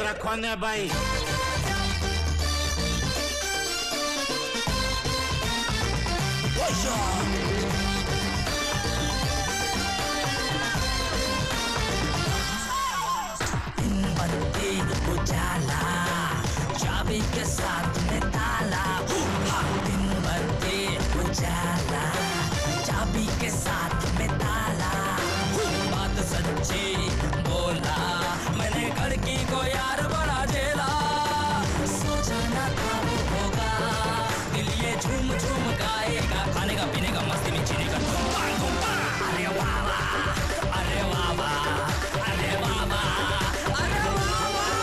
रखो ने भाई। बत्ती उजाला, चाबी के साथ में ताला। दिन बत्ती उजाला, चाबी के साथ में ताला। बात सच्ची बोला मैंने, लड़की को यार बड़ा झेला। सोचा ना था वो होगा, दिल ये झूम झूम गाएगा। खाने का पीने का मस्ती में जीने का धूम्बा धूम्बा। अरे वाह वाह, अरे वाह वाह, अरे वाह वाह, अरे वाह वाह।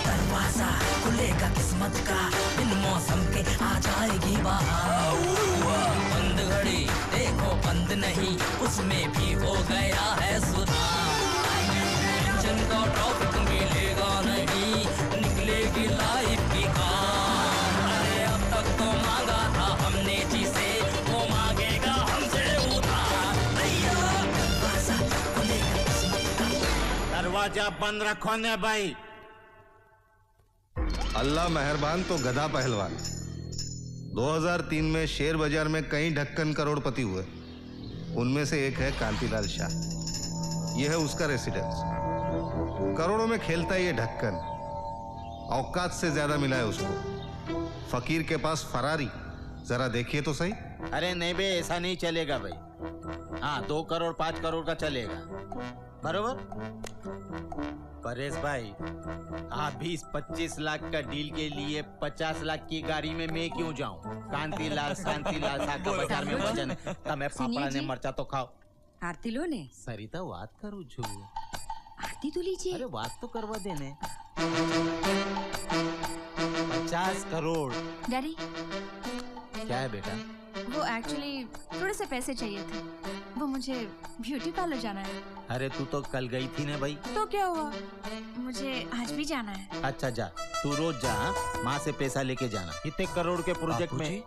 दरवाजा खुलेगा किस्मत का, इन मौसम के आ जाएगी बाहर। बंद घड़ी देखो बंद नहीं, उसमें भी हो गया है सुधार। इंजन का ट्रैफिक मिलेगा नहीं, निकलेगी लाइफ की कार। अरे अब तक तो मांगा था हमने जिसे, वो मांगेगा हमसे उधार। दरवाजा खुलेगा किस्मत का। दरवाजा बंद रखो ने भाई। अल्लाह मेहरबान तो गधा पहलवान। 2003 में शेयर बाजार में कई ढक्कन करोड़पति हुए, उनमें से एक है कांतिलाल शाह। यह है उसका रेसिडेंस। करोड़ों में खेलता है ये ढक्कन, औकात से ज्यादा मिला है उसको। फकीर के पास फरारी, जरा देखिए तो सही। अरे नहीं बे, ऐसा नहीं चलेगा भाई। हाँ 2 करोड़ 5 करोड़ का चलेगा, बरोबर। परेश भाई, आप 20-25 लाख का डील के लिए 50 लाख की गाड़ी में मैं क्यों जाऊं? कांतिलाल शांतिलाल साका बाजार में वजन तमे फाफड़ा ने मरचा तो खाओ। आरती लो ने। सरिता बात करूं छू। आरती तो लीजिए। अरे बात तो करवा देने। 50 करोड़। डैडी क्या है बेटा? वो एक्चुअली थोड़े से पैसे चाहिए थे, वो मुझे ब्यूटी पार्लर जाना है। अरे तू तो कल गई थी ना भाई। तो क्या हुआ, मुझे आज भी जाना है। अच्छा जा, तू रोज जा, माँ से पैसा लेके जाना। कितने करोड़ के प्रोजेक्ट में?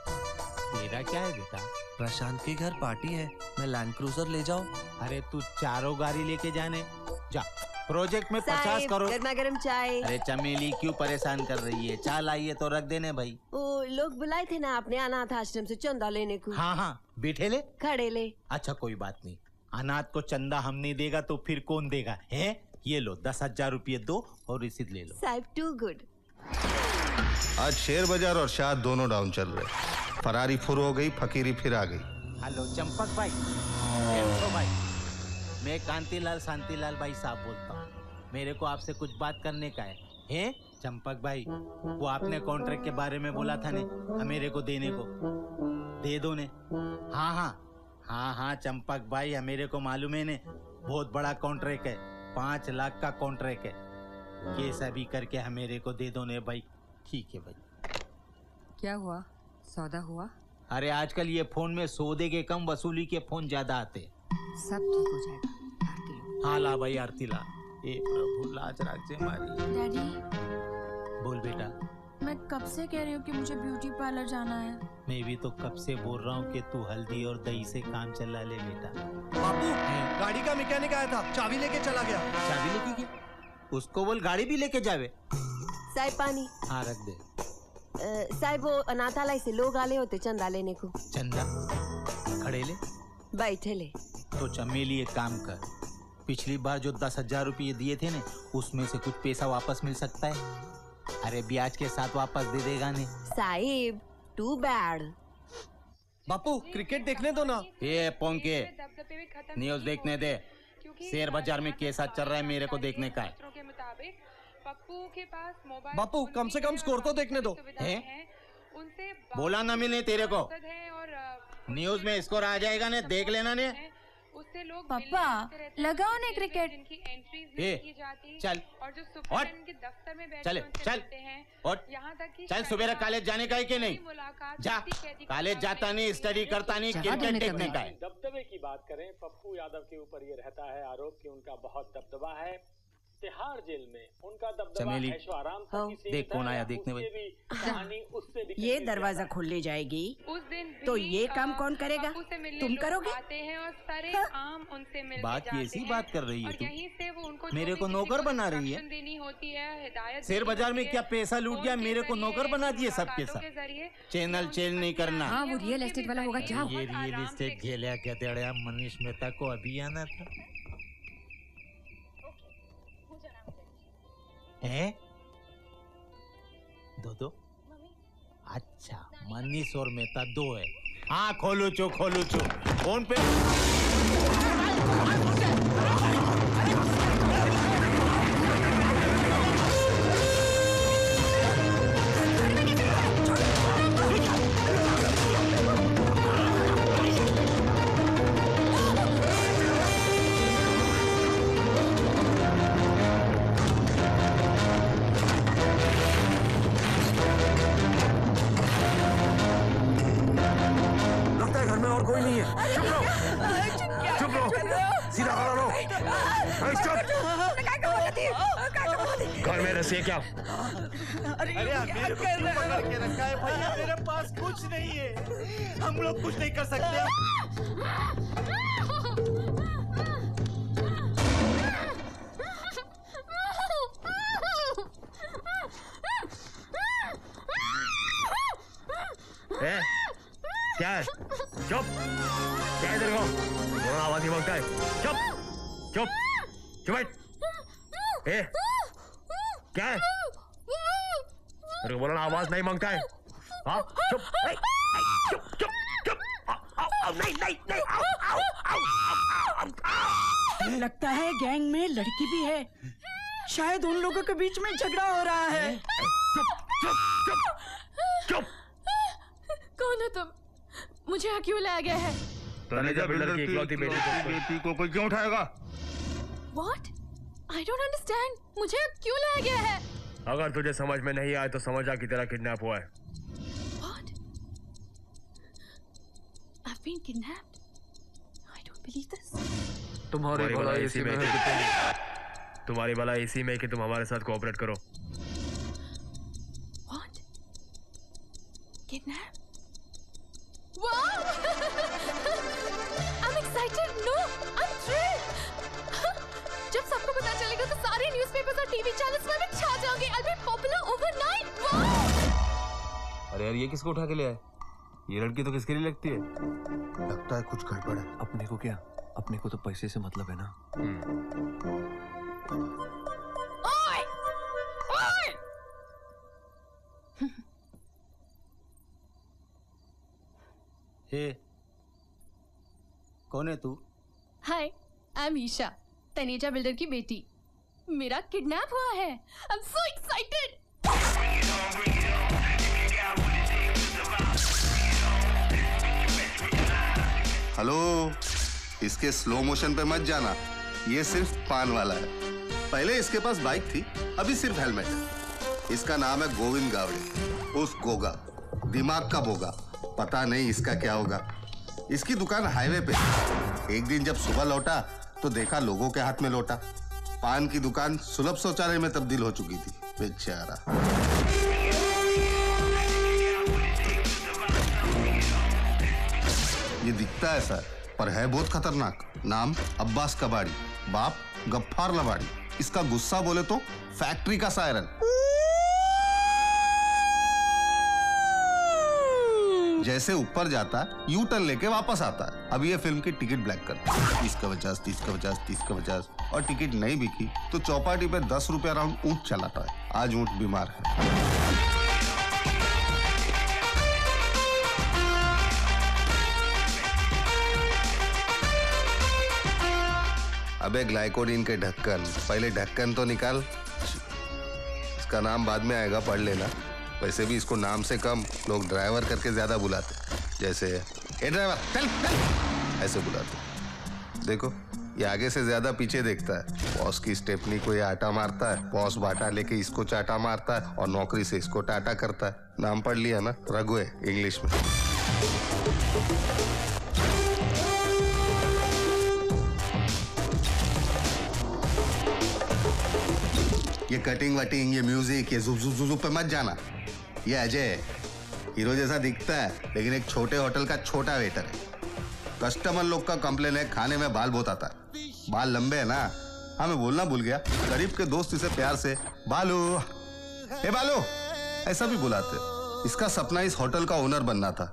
तेरा क्या है बेटा? प्रशांत के घर पार्टी है, मैं लैंड क्रूजर ले जाऊं? अरे तू 4 गाड़ी लेके जाने जा। प्रोजेक्ट में 50 करोड़। गर्मा गर्म चाय। अरे चमेली क्यों परेशान कर रही है? चाय लाइए तो रख देने भाई। वो लोग बुलाए थे ना अपने अनाथ आश्रम से चंदा लेने को। हाँ हाँ, बैठे ले, खड़े ले। अच्छा कोई बात नहीं, अनाथ को चंदा हम नहीं देगा तो फिर कौन देगा? है ये लो 10,000 रुपये दो और रसीद ले लो। साहिब टू गुड। आज शेयर बाजार और शाह दोनों डाउन चल रहे। फरारी फुर हो गई, फकीरी फिर आ गई। हेलो चंपक भाई। तो भाई मैं कांतिलाल शांतिलाल भाई साहब बोलता हूँ, मेरे को आपसे कुछ बात करने का है। हैं चंपक भाई, वो आपने कॉन्ट्रैक्ट के बारे में बोला था ने मेरे को देने को, दे दो ने। हाँ हाँ हाँ हाँ चंपक भाई, मेरे को मालूम है ने, बहुत बड़ा कॉन्ट्रैक्ट है, 5 लाख का कॉन्ट्रैक्ट है। कैसा भी करके मेरे को दे दो ने भाई। ठीक है भाई। क्या हुआ, सौदा हुआ? अरे आजकल ये फोन में सौदे के कम वसूली के फोन ज्यादा आते। सब ठीक हो जाएगा। आरती लो। हाँ ला भाई आरती ला। ए प्रभु लाज राख से मारी। डैडी बोल बेटा। मैं कब से कह रही हूँ कि मुझे ब्यूटी पार्लर जाना है। मैं भी तो कब से बोल रहा हूँ कि तू हल्दी और दही से काम चला ले बेटा। बापू, गाड़ी का मैकेनिक आया था, चाबी लेके चला गया। चाबी लेके गया? उसको बोल गाड़ी भी लेके जावे। साहिब पानी। हाँ रख दे। साहिब वो अनाथालय से लोग आले होते चंदा लेने को। चंदा खड़े ले, बैठे ले। तो चमेली एक काम कर, पिछली बार जो 10,000 रुपये दिए थे ने, उसमें से कुछ पैसा वापस मिल सकता है। अरे ब्याज के साथ वापस दे देगा ने। साहिब टू बैड। बापू क्रिकेट देखने दो ना। ये पोंके न्यूज देखने दे। शेयर बाजार में कैसा चल रहा है मेरे को देखने का है। बापू कम से कम स्कोर तो देखने दो। है? बोला ना मैंने तेरे को, न्यूज में स्कोर आ जाएगा ने, देख लेना ने। पापा लगाओ ने क्रिकेट। चल और चल चल और चल, सवेरे कॉलेज जाने का है कि नहीं? जा, कॉलेज जाता नहीं, स्टडी करता नहीं, क्रिकेट देखने का है। दबदबे की बात करें, पप्पू यादव के ऊपर ये रहता है आरोप कि उनका बहुत दबदबा है। तिहाड़ जेल में उनका दबदबा चमेली, ऐशो आराम था कि से देख कौन आया देखने उससे भाई। भी कहानी उससे भी ये कहीं दरवाजा ज्यादा। खोल ले जाएगी उस दिन तो भी, ये काम कौन करेगा? बापू से मिलने तुम लोग करोगे? आते हैं और सारे आम उनसे मिलके बात जाते कैसी हैं बात कर रही है और तू? यहीं से वो उनको मेरे जो भी को किसी नौकर बना रही है? इंस्ट्रक्शन देनी होती है, हिदायत शेयर देनी बाजार में होती क्या है, पैसा लूट गया, फोन के मेरे को जरिए, नौकर बना दिए सबके मुलाकातों सब। के जरिए चैनल उनसे चेंज नहीं करना। हाँ, वो रियल एस्टेट वाला होगा, जाओ। ये रियल एस्टेट झेलिया क्या तेड़िया मनीष मेहता को अभी आना था। हैं? दो अच्छा, मनीष और मेहता दो है। हाँ खोलू चो फोन पे। लगता है घर में और कोई नहीं है। चुप रहो सीधा खड़ा रहो। घर में रस्सी है क्या? अरे यार मेरे को क्यों पकड़ के रखा है भैया? मेरे पास कुछ नहीं है, हम लोग कुछ नहीं कर सकते। क्या है? चुप। क्या है तेरे को? बोलना आवाज ही मांगता है। चुप चुप चुप बैठ। क्या है? तेरे को बोलना आवाज नहीं मांगता है? हाँ चुप चुप चुप चुप। नहीं नहीं नहीं। लगता है गैंग में लड़की भी है, शायद उन लोगों के बीच में झगड़ा हो रहा है। चुप चुप चुप चुप। कौन हो तुम? मुझे यहाँ क्यों लाया गया है? तनेजा बिल्डर की इकलौती बेटी को कोई क्यों उठाएगा? What? I don't understand. मुझे यहाँ क्यों लाया गया है? अगर तुझे समझ में नहीं आए तो समझ आ कि तेरा किडनैप हुआ है। What? I've been kidnapped? I don't believe this. तुम्हारी भलाई इसी में है। तुम्हारी भलाई इसी में कि तुम हमारे साथ कोऑपरेट करो। What? Kidnapped? Wow! I'm excited. No, I'm thrilled. जब सबको पता चलेगा तो सारे न्यूज़पेपर्स और टीवी चैनल्स में मैं छा जाऊंगी। I'll be popular overnight. Wow! अरे यार ये किसको उठा के ले आए? ये लड़की तो किसके लिए लगती है? लगता है कुछ गड़बड़ है। अपने को क्या? अपने को तो पैसे से मतलब है ना। ओए! ओए! हे कौन है तू? Hi, I am Isha, Taneja builder की बेटी। मेरा किडनैप हुआ है। I am so excited. Hello, इसके स्लो मोशन पे मत जाना, ये सिर्फ पान वाला है। पहले इसके पास बाइक थी, अभी सिर्फ हेलमेट है। इसका नाम है गोविंद गावड़े, उस गोगा, दिमाग का बोगा। पता नहीं इसका क्या होगा। इसकी दुकान हाईवे पे थी। एक दिन जब सुबह लौटा तो देखा लोगों के हाथ में लोटा। पान की दुकान सुलभ शौचालय में तब्दील हो चुकी थी। बेचारा। ये दिखता है सर, पर है बहुत खतरनाक। नाम अब्बास कबाड़ी, बाप गफ्फार लबाड़ी। इसका गुस्सा बोले तो फैक्ट्री का सायरन। जैसे ऊपर जाता है यू टर्न लेके वापस आता है। अब ये फिल्म की टिकट ब्लैक करता है। 30 का 50, 30 का 50, 30 का 50, और टिकट नहीं बिकी तो चौपाटी पे 10 रुपया राउंड ऊंट चलाता है। आज ऊंट बीमार है। अबे ग्लाइकोडिन के ढक्कन, पहले ढक्कन तो निकाल। इसका नाम बाद में आएगा, पढ़ लेना। वैसे भी इसको नाम से कम लोग ड्राइवर करके ज्यादा बुलाते, जैसे ए ड्राइवर चल चल ऐसे बुलाते। देखो ये आगे से ज्यादा पीछे देखता है। बॉस की स्टेपनी को ये आटा मारता है, बॉस बाटा लेके इसको चाटा मारता है और नौकरी से इसको टाटा करता है। नाम पढ़ लिया ना, रघु है इंग्लिश में। ये कटिंग वटिंग, ये म्यूजिक, ये जुप जुप जुप जुप पे मत जाना। ये अजय है, हीरो जैसा दिखता है लेकिन एक छोटे होटल का छोटा वेटर है। कस्टमर लोग का कंप्लेन है खाने में बाल बहुत आता है। बाल लंबे है ना। हाँ मैं बोलना भूल गया, गरीब के दोस्त इसे प्यार से बालू, ए बालू ऐसा भी बुलाते। इसका सपना इस होटल का ओनर बनना था।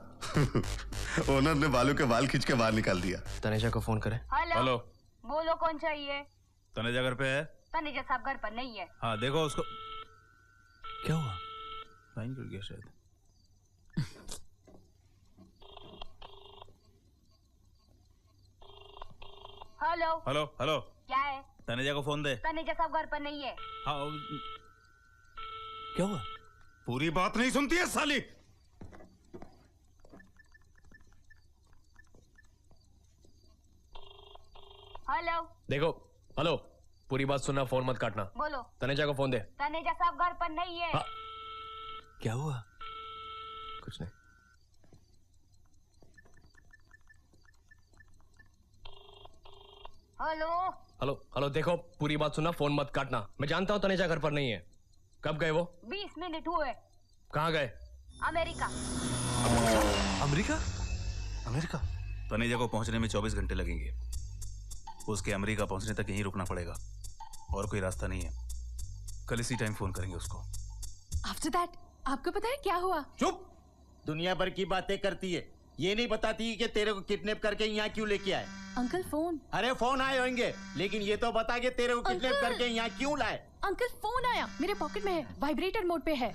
ओनर ने बालू के बाल खींच के बाहर निकाल दिया। तनेजा को फोन करें। हेलो, बोलो कौन चाहिए? तनेजा घर पे है? तनेजा साहब घर पर नहीं है। हाँ देखो उसको। क्या हुआ? लाइन जुड़ गया शायद। हेलो हेलो हेलो, क्या है? तनेजा को फोन दे। तनेजा साहब घर पर नहीं है। हाँ क्या हुआ? पूरी बात नहीं सुनती है साली। हेलो देखो, हेलो, पूरी बात सुनना, फोन मत काटना। बोलो। तनेजा को फोन दे। तनेजा साहब घर पर नहीं है। क्या हुआ? कुछ नहीं। हेलो हेलो हेलो, देखो पूरी बात सुनना, फोन मत काटना। मैं जानता हूँ तनेजा घर पर नहीं है। कब गए वो? 20 मिनट हुए। कहाँ गए? अमेरिका। अमेरिका? अमेरिका? तनेजा को पहुंचने में 24 घंटे लगेंगे। उसके अमेरिका पहुंचने तक यहीं रुकना पड़ेगा और कोई रास्ता नहीं है। कल इसी टाइम फोन करेंगे उसको। आफ्टर दैट आपको पता है क्या हुआ? चुप! दुनिया भर की बातें करती है, ये नहीं बताती कि तेरे को किडनैप करके यहाँ क्यों लेके आए। Uncle phone. अरे फोन आए होंगे, लेकिन ये तो बता के तेरे को किडनैप करके यहाँ क्यों लाए। अंकल फोन आया, मेरे पॉकेट में है, वाइब्रेटर मोड पे है।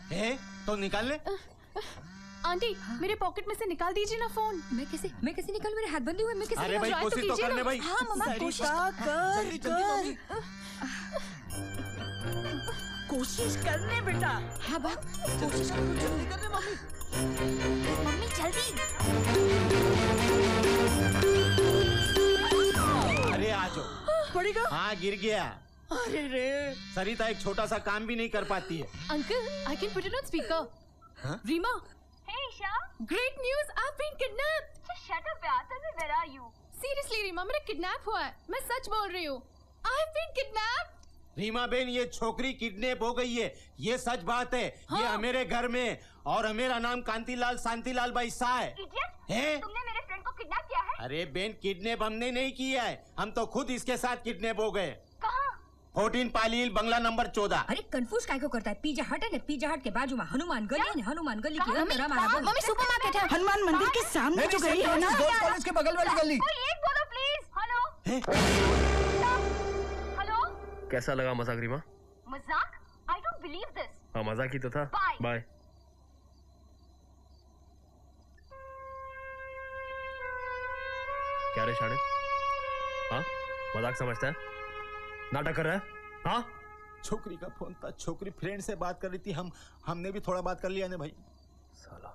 तो निकाल ले। आंटी मेरे पॉकेट में से निकाल दीजिए ना फोन। मैं कैसे निकाल, मेरे हाथ बंधे हुए, मैं कैसे अरे भाई कोशिश तो करने भाई। हाँ मम्मा कोशिश कर कोशिश करने बेटा। हाँ बाप, कोशिश कर, जल्दी करने मम्मी। मम्मी जल्दी। अरे आ जाओ। पड़ेगा? हाँ गिर गया। अरे रे, सरिता एक छोटा सा काम भी नहीं कर पाती है। Uncle I can put it on speaker. Reema, Hey Isha, great news, I've been kidnapped. just shut up यार। tell me where are you? Seriously Reema, मेरा किडनैप हुआ है, मैं सच बोल रही हूँ। I've been kidnapped. Reema Ben ये छोकरी किडनैप हो गई है, ये सच बात है। हाँ। ये मेरे घर में और मेरा नाम कांतिलाल शांतिलाल भाई शाह है। Idiot, हैं? तुमने मेरे फ्रेंड को किडनैप किया है? अरे बेन किडनैप हमने नहीं किया है, हम तो खुद इसके साथ किडनैप हो गए। कहाँ? 14 पालील बंगला नंबर 14। अरे कंफ्यूज काय को करता है? पिज्जा हट है ना, पिज्जा हट के बाजू में हनुमान गली है ना, हनुमान गली की अंदर हमारा बंगला। मम्मी सुपरमार्केट है। हनुमान मंदिर के सामने जो गली है ना, गर्ल्स कॉलेज के बगल वाली गली। कोई एक बोलो प्लीज। हेलो हेलो, कैसा लगा मजाक रीमा? मजाक? I don't believe this. हाँ मजाक ही तो था। Bye. बाय। क्या रे शाणे? हाँ मजाक समझता है? नाटक कर रहा है? हाँ छोकरी का फोन था, छोकरी फ्रेंड से बात कर रही थी, हमने भी थोड़ा बात कर लिया ना भाई। साला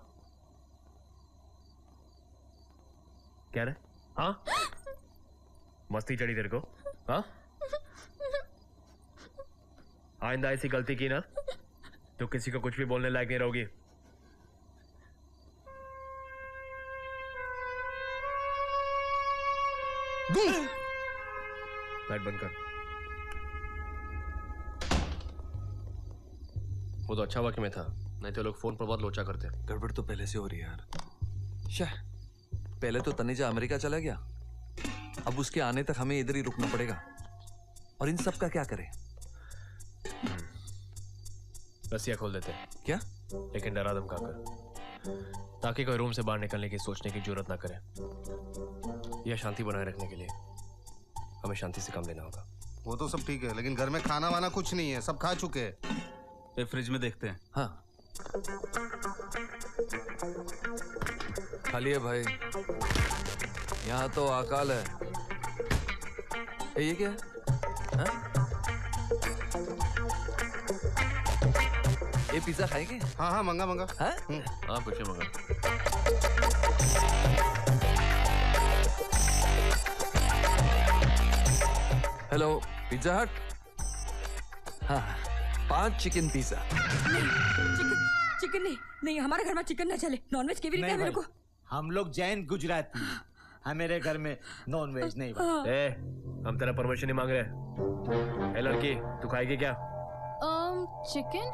क्या रे? हाँ मस्ती चढ़ी तेरे को? हाँ आइंदा ऐसी गलती की ना तो किसी को कुछ भी बोलने लायक नहीं रहोगी। लाइट बंद कर। वो तो अच्छा वक्त में था, नहीं तो लोग फोन पर बहुत लोचा करते। गड़बड़ तो पहले से हो रही है यार। शाह, पहले तो तनेजा अमेरिका चला गया, अब उसके आने तक हमें इधर ही रुकना पड़ेगा। और इन सब का क्या करें? रस्सियाँ खोल देते हैं। क्या? लेकिन डरा धमका कर, ताकि कोई रूम से बाहर निकलने की सोचने की जरूरत ना करे। यह शांति बनाए रखने के लिए हमें शांति से काम लेना होगा। वो तो सब ठीक है, लेकिन घर में खाना वाना कुछ नहीं है, सब खा चुके हैं। ये फ्रिज में देखते हैं। हाँ खाली है भाई, यहाँ तो अकाल है। ये क्या है? हाँ? ये पिज्जा खाएंगे? हाँ हाँ मंगा मंगा। हाँ हाँ कुछ नहीं मंगा। हेलो पिज्जा हट। हाँ 5 चिकन पिज्जा। चिकन नहीं, हमारे घर में चिकन ना चले, नॉनवेज की भी नहीं मेरे को। हम लोग जैन गुजराती, हमारे घर में नॉन वेज नहीं बनता। हम तेरा परमिशन नहीं मांग रहे। ए लड़की, तू खाएगी क्या? chicken,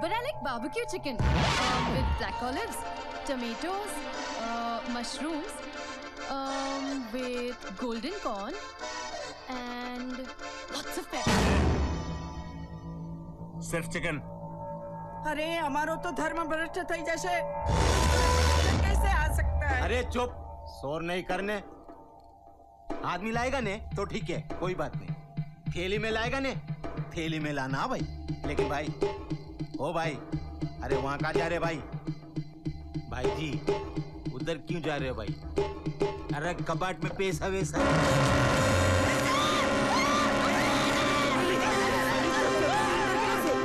but I like barbecue chicken with black olives, tomatoes, mushrooms, with golden corn and lots of pepper. सिर्फ चिकन। अरे हमारो तो धर्म भ्रष्ट थई जैसे कैसे आ सकता है? अरे चुप, शोर नहीं करने। आदमी लाएगा ने तो ठीक है, कोई बात नहीं। थैली में लाएगा ने, थैली में लाना भाई। लेकिन भाई, ओ भाई, अरे वहां कहाँ जा रहे भाई? भाई जी, उधर क्यों जा रहे हो भाई? अरे कबाट में पैसा वैसा।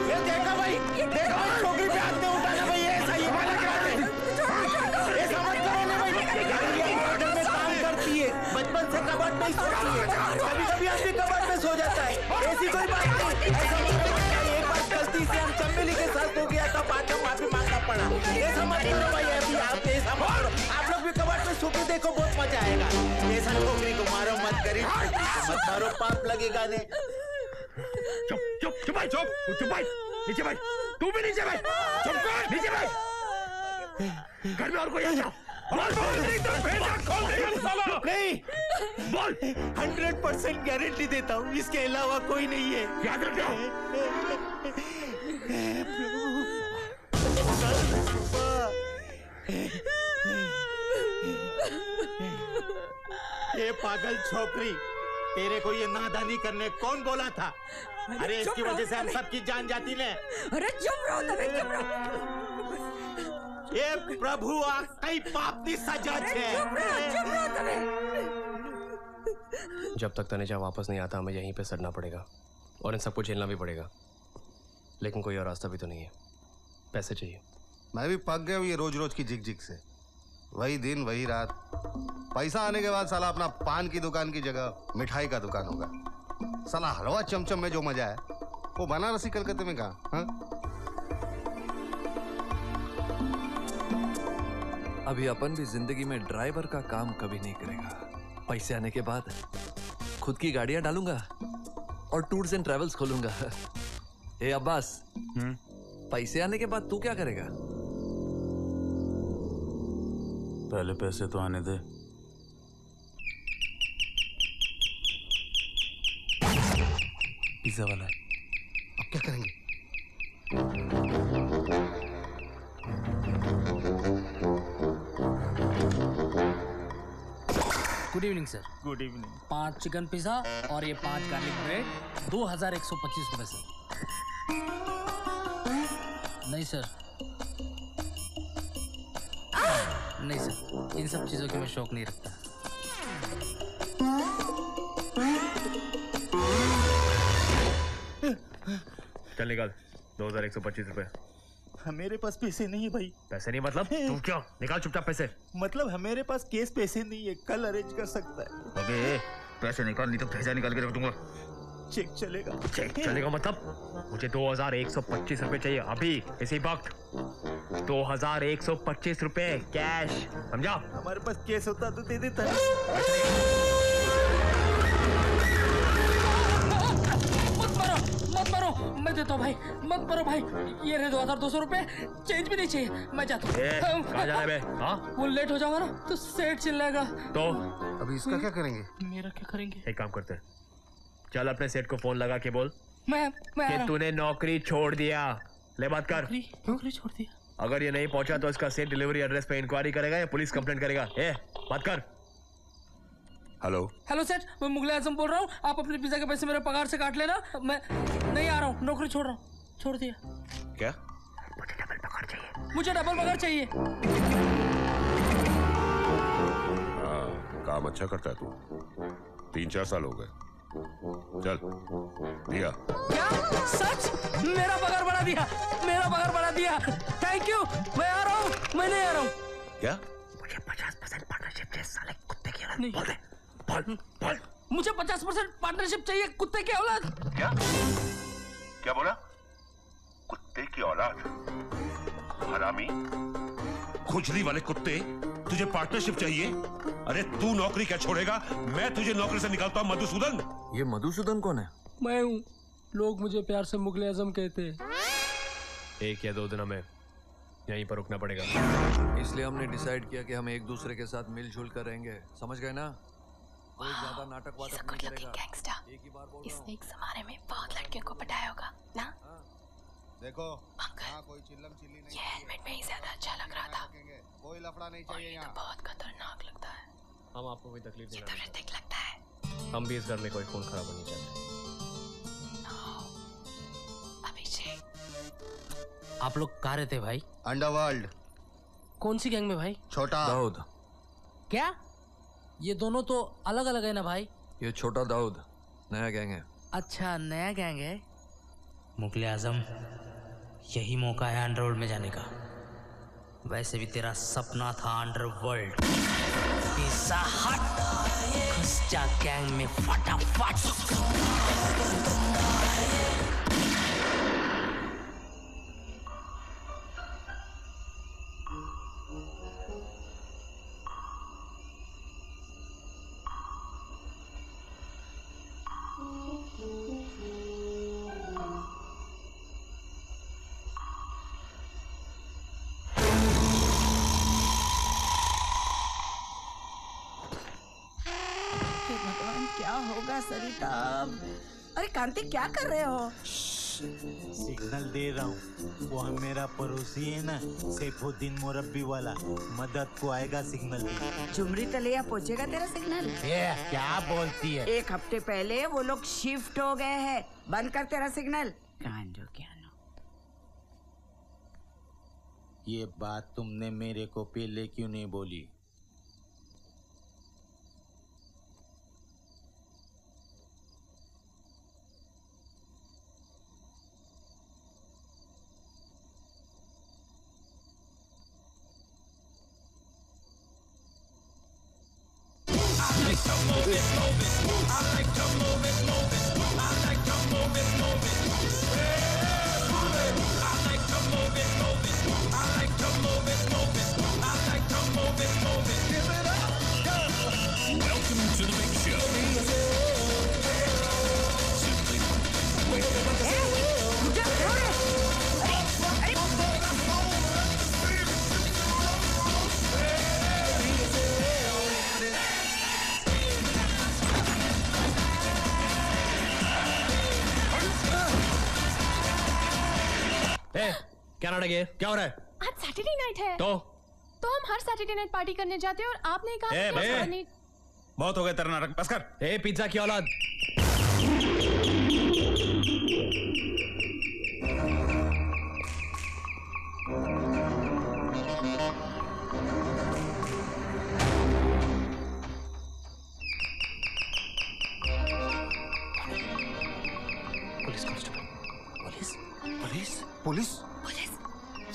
ये देखा भाई, छोकरी पे हाथ नहीं उठाना भाई, ऐसा ये वाला क्या है? ऐसा मत करो ना भाई। होटल में काम करती है, बचपन से कबाट में सोती है। कभी-कभी आदमी कबाट में सो जाता है, ऐसी कोई बात नहीं। ऐसा मत करो। एक बार गलती से हम चमेली के साथ हो गया था, बाद में माफी मांगना पड़ा। ऐसा मत करो भाई, अभी आप ऐसा मत करो। आप लोग भी कबाट में सो के देखो, बहुत मजा आएगा। ऐसा छोकरी को मारो मत, गरीब छोकरी को मत मारो, पाप लगेगा ने। चुप चुप चुप भाई, चुप चुप भाई, नीचे भाई, तू भी नीचे भाई, चुप कर, नीचे भाई। घर में और कोई है क्या? बोल बोल, नहीं तो भेजा खोल दे साला। नहीं, बोल। 100% गारंटी देता हूँ, इसके अलावा कोई नहीं है। याद रखना। ये पागल छोकरी, तेरे को ये नादानी करने कौन बोला था? अरे इसकी वजह से हम सबकी जान जाती ने। अरे चुप रहो तबे, चुप रहो। ये प्रभु कई पाप की सजा है। चुप रहो तबे। जब तक तनेजा वापस नहीं आता हमें यहीं पे सड़ना पड़ेगा और इन सबको झेलना भी पड़ेगा। लेकिन कोई और रास्ता भी तो नहीं है। पैसे चाहिए। मैं भी पक गया हूँ ये रोज रोज की झिक झिक से। वही दिन वही रात। पैसा आने के बाद साला अपना पान की दुकान की जगह मिठाई का दुकान होगा। साला हलवा चमचम में जो मजा है वो बनारसी कलकत्ते में कहाँ? हाँ? अभी अपन भी जिंदगी में ड्राइवर का काम कभी नहीं करेगा। पैसे आने के बाद खुद की गाड़ियां डालूंगा और टूर्स एंड ट्रेवल्स खोलूंगा। ए अब्बास, पैसे आने के बाद तू क्या करेगा? पहले पैसे तो आने दे। पिज्जा वाला है। अब क्या करेंगे? Good evening sir. Good evening. 5 chicken pizza और ये 5 गार्लिक ब्रेड 2125 रुपए सर। नहीं सर, नहीं सर, इन सब चीजों के मैं शौक नहीं रखता। चल निकाल 2125 रुपए। मेरे पास पैसे नहीं है भाई। पैसे नहीं मतलब? तू क्या? निकाल चुपचाप पैसे। मतलब हमारे पास केस पैसे नहीं है, कल अरेंज कर सकता है। अबे पैसे निकाल, नहीं तो भेजा निकाल के रख दूंगा। चेक चलेगा? चेक चलेगा मतलब? मुझे 2125 रुपए चाहिए अभी इसी वक्त। 2125 रुपए कैश, समझा? हमारे पास केस होता तो दे देता। मत मारो, मैं देता हूँ भाई, मत मारो भाई। ये रहे 2200 रुपए, चेंज भी नहीं चाहिए, मैं जाता हूँ। कहाँ जा रहा है बे? हाँ? वो लेट हो जाऊंगा ना तो सेठ चिल्लाएगा। तो अभी इसका क्या करेंगे? मेरा क्या करेंगे? एक काम करते हैं, चल अपने सेठ को फोन लगा के बोल मैं कि तूने नौकरी छोड़ दिया। ले बात कर। नौकरी छोड़ दिया? अगर ये नहीं पहुंचा तो इसका सेठ डिलीवरी एड्रेस पे इंक्वायरी करेगा या पुलिस कंप्लेंट करेगा। ए बात कर। हेलो हेलो सेठ, मैं मुगल आजम बोल रहा हूँ। आप अपने पिज्जा के पैसे मेरे पगार से काट लेना। मैं नहीं आ रहा हूँ, नौकरी छोड़ रहा हूँ। छोड़ दिया। क्या? मुझे डबल पगार चाहिए। मुझे डबल पगार चाहिए। हाँ, काम अच्छा करता है तू। 3-4 साल हो गए। चल दिया। क्या सच? मेरा पगार बढ़ा दिया, मेरा पगार बढ़ा दिया। Thank you. मैं आ रहा हूँ, मैं नहीं आ रहा हूँ। क्या? मुझे 50% पार्टनरशिप चाहिए साले कुत्ते की औलाद। नहीं। बोल दे, बोल बोल। मुझे 50% पार्टनरशिप चाहिए कुत्ते की औलाद। क्या? क्या बोला? कुत्ते की औलाद? हरामी, खुजली वाले कुत्ते, तुझे पार्टनरशिप चाहिए? अरे तू नौकरी क्या छोड़ेगा? मैं तुझे नौकरी से निकालता हूँ मधुसूदन। ये मधुसूदन कौन है? मैं हूँ। लोग मुझे प्यार से मुगले आजम कहते हैं। 1 या 2 दिनों में यहीं पर रुकना पड़ेगा। इसलिए हमने डिसाइड किया कि हम एक दूसरे के साथ मिलजुल कर रहेंगे, समझ गए ना? कोई ज्यादा नाटक वाटक नहीं करेगा। इसने एक जमाने में बहुत लड़कियों को पटाया होगा ना? देखो अंकल, कोई चिल्लम चिल्ली नहीं, ये हेलमेट में ही ज्यादा अच्छा लग रहा था। कोई लफड़ा नहीं चाहिए ये यहाँ। तो बहुत खतरनाक लगता है। हम आपको कोई तकलीफ नहीं तो ऋतिक लगता है। हम भी इस घर में कोई खून खराबा नहीं चाहते। अभिषेक, आप लोग कहाँ रहते भाई? अंडरवर्ल्ड। कौन सी गैंग में भाई? छोटा दाऊद। क्या? ये दोनों तो अलग अलग है ना भाई? ये छोटा दाऊद नया गैंग है। अच्छा, नया गैंग है। मुगले आजम, यही मौका है अंडरवर्ल्ड में जाने का। वैसे भी तेरा सपना था अंडरवर्ल्ड। पिज़्ज़ा हट, घुस जा गैंग में फटाफट। भगवान, क्या होगा सरिता अब? अरे कांति, क्या कर रहे हो? सिग्नल दे रहा हूँ। वो हम मेरा पड़ोसी है ना, सैफुद्दीन मुरब्बी वाला, मदद को आएगा सिग्नल। झुमरी तलिया पहुंचेगा तेरा सिग्नल। ये क्या बोलती है? 1 हफ्ते पहले वो लोग शिफ्ट हो गए हैं। बंद कर तेरा सिग्नल। ये बात तुमने मेरे को पहले क्यों नहीं बोली? क्या नाटक है? क्या हो रहा है? आज सैटरडे नाइट है। तो हम हर सैटरडे नाइट पार्टी करने जाते हैं और आपने कहा ए, कि बे। आज नहीं। बहुत हो गया तेरा नाटक, बस कर। ए पिज्जा की औलाद, police constable. Police police police police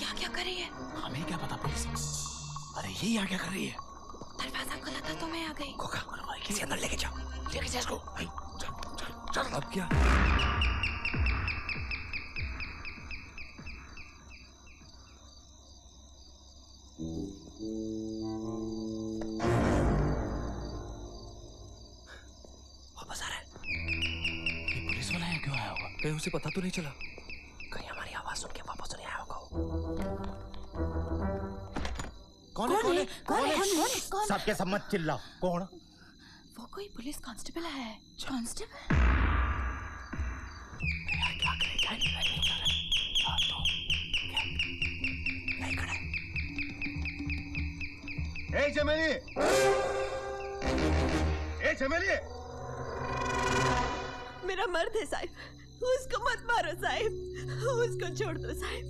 यहाँ क्या कर रही है? हमें क्या पता पुलिस। अरे ये यहाँ क्या कर रही है? दरवाजा खुला था तो मैं आ गई। कोका किसी अंदर लेके जाओ, लेके जाओ इसको। चल चल चल। अब क्या? वापस आ रहा है। ये पुलिस वाला है, क्यों आया होगा? कहीं उसे पता तो नहीं चला? कहीं हमारी आवाज सुन के वापस नहीं आया होगा। कौन है? कौन है? कौन है? कौन? सबके सब मत चिल्लाओ। कौन? वो कोई पुलिस कांस्टेबल है। कांस्टेबल? यार क्या करें? नहीं कर रहे। हाँ तो नहीं खड़े। ए चमेली, ए चमेली, मेरा मर्द है साहिब, उसको मत मारो साहिब, उसको छोड़ दो साहिब,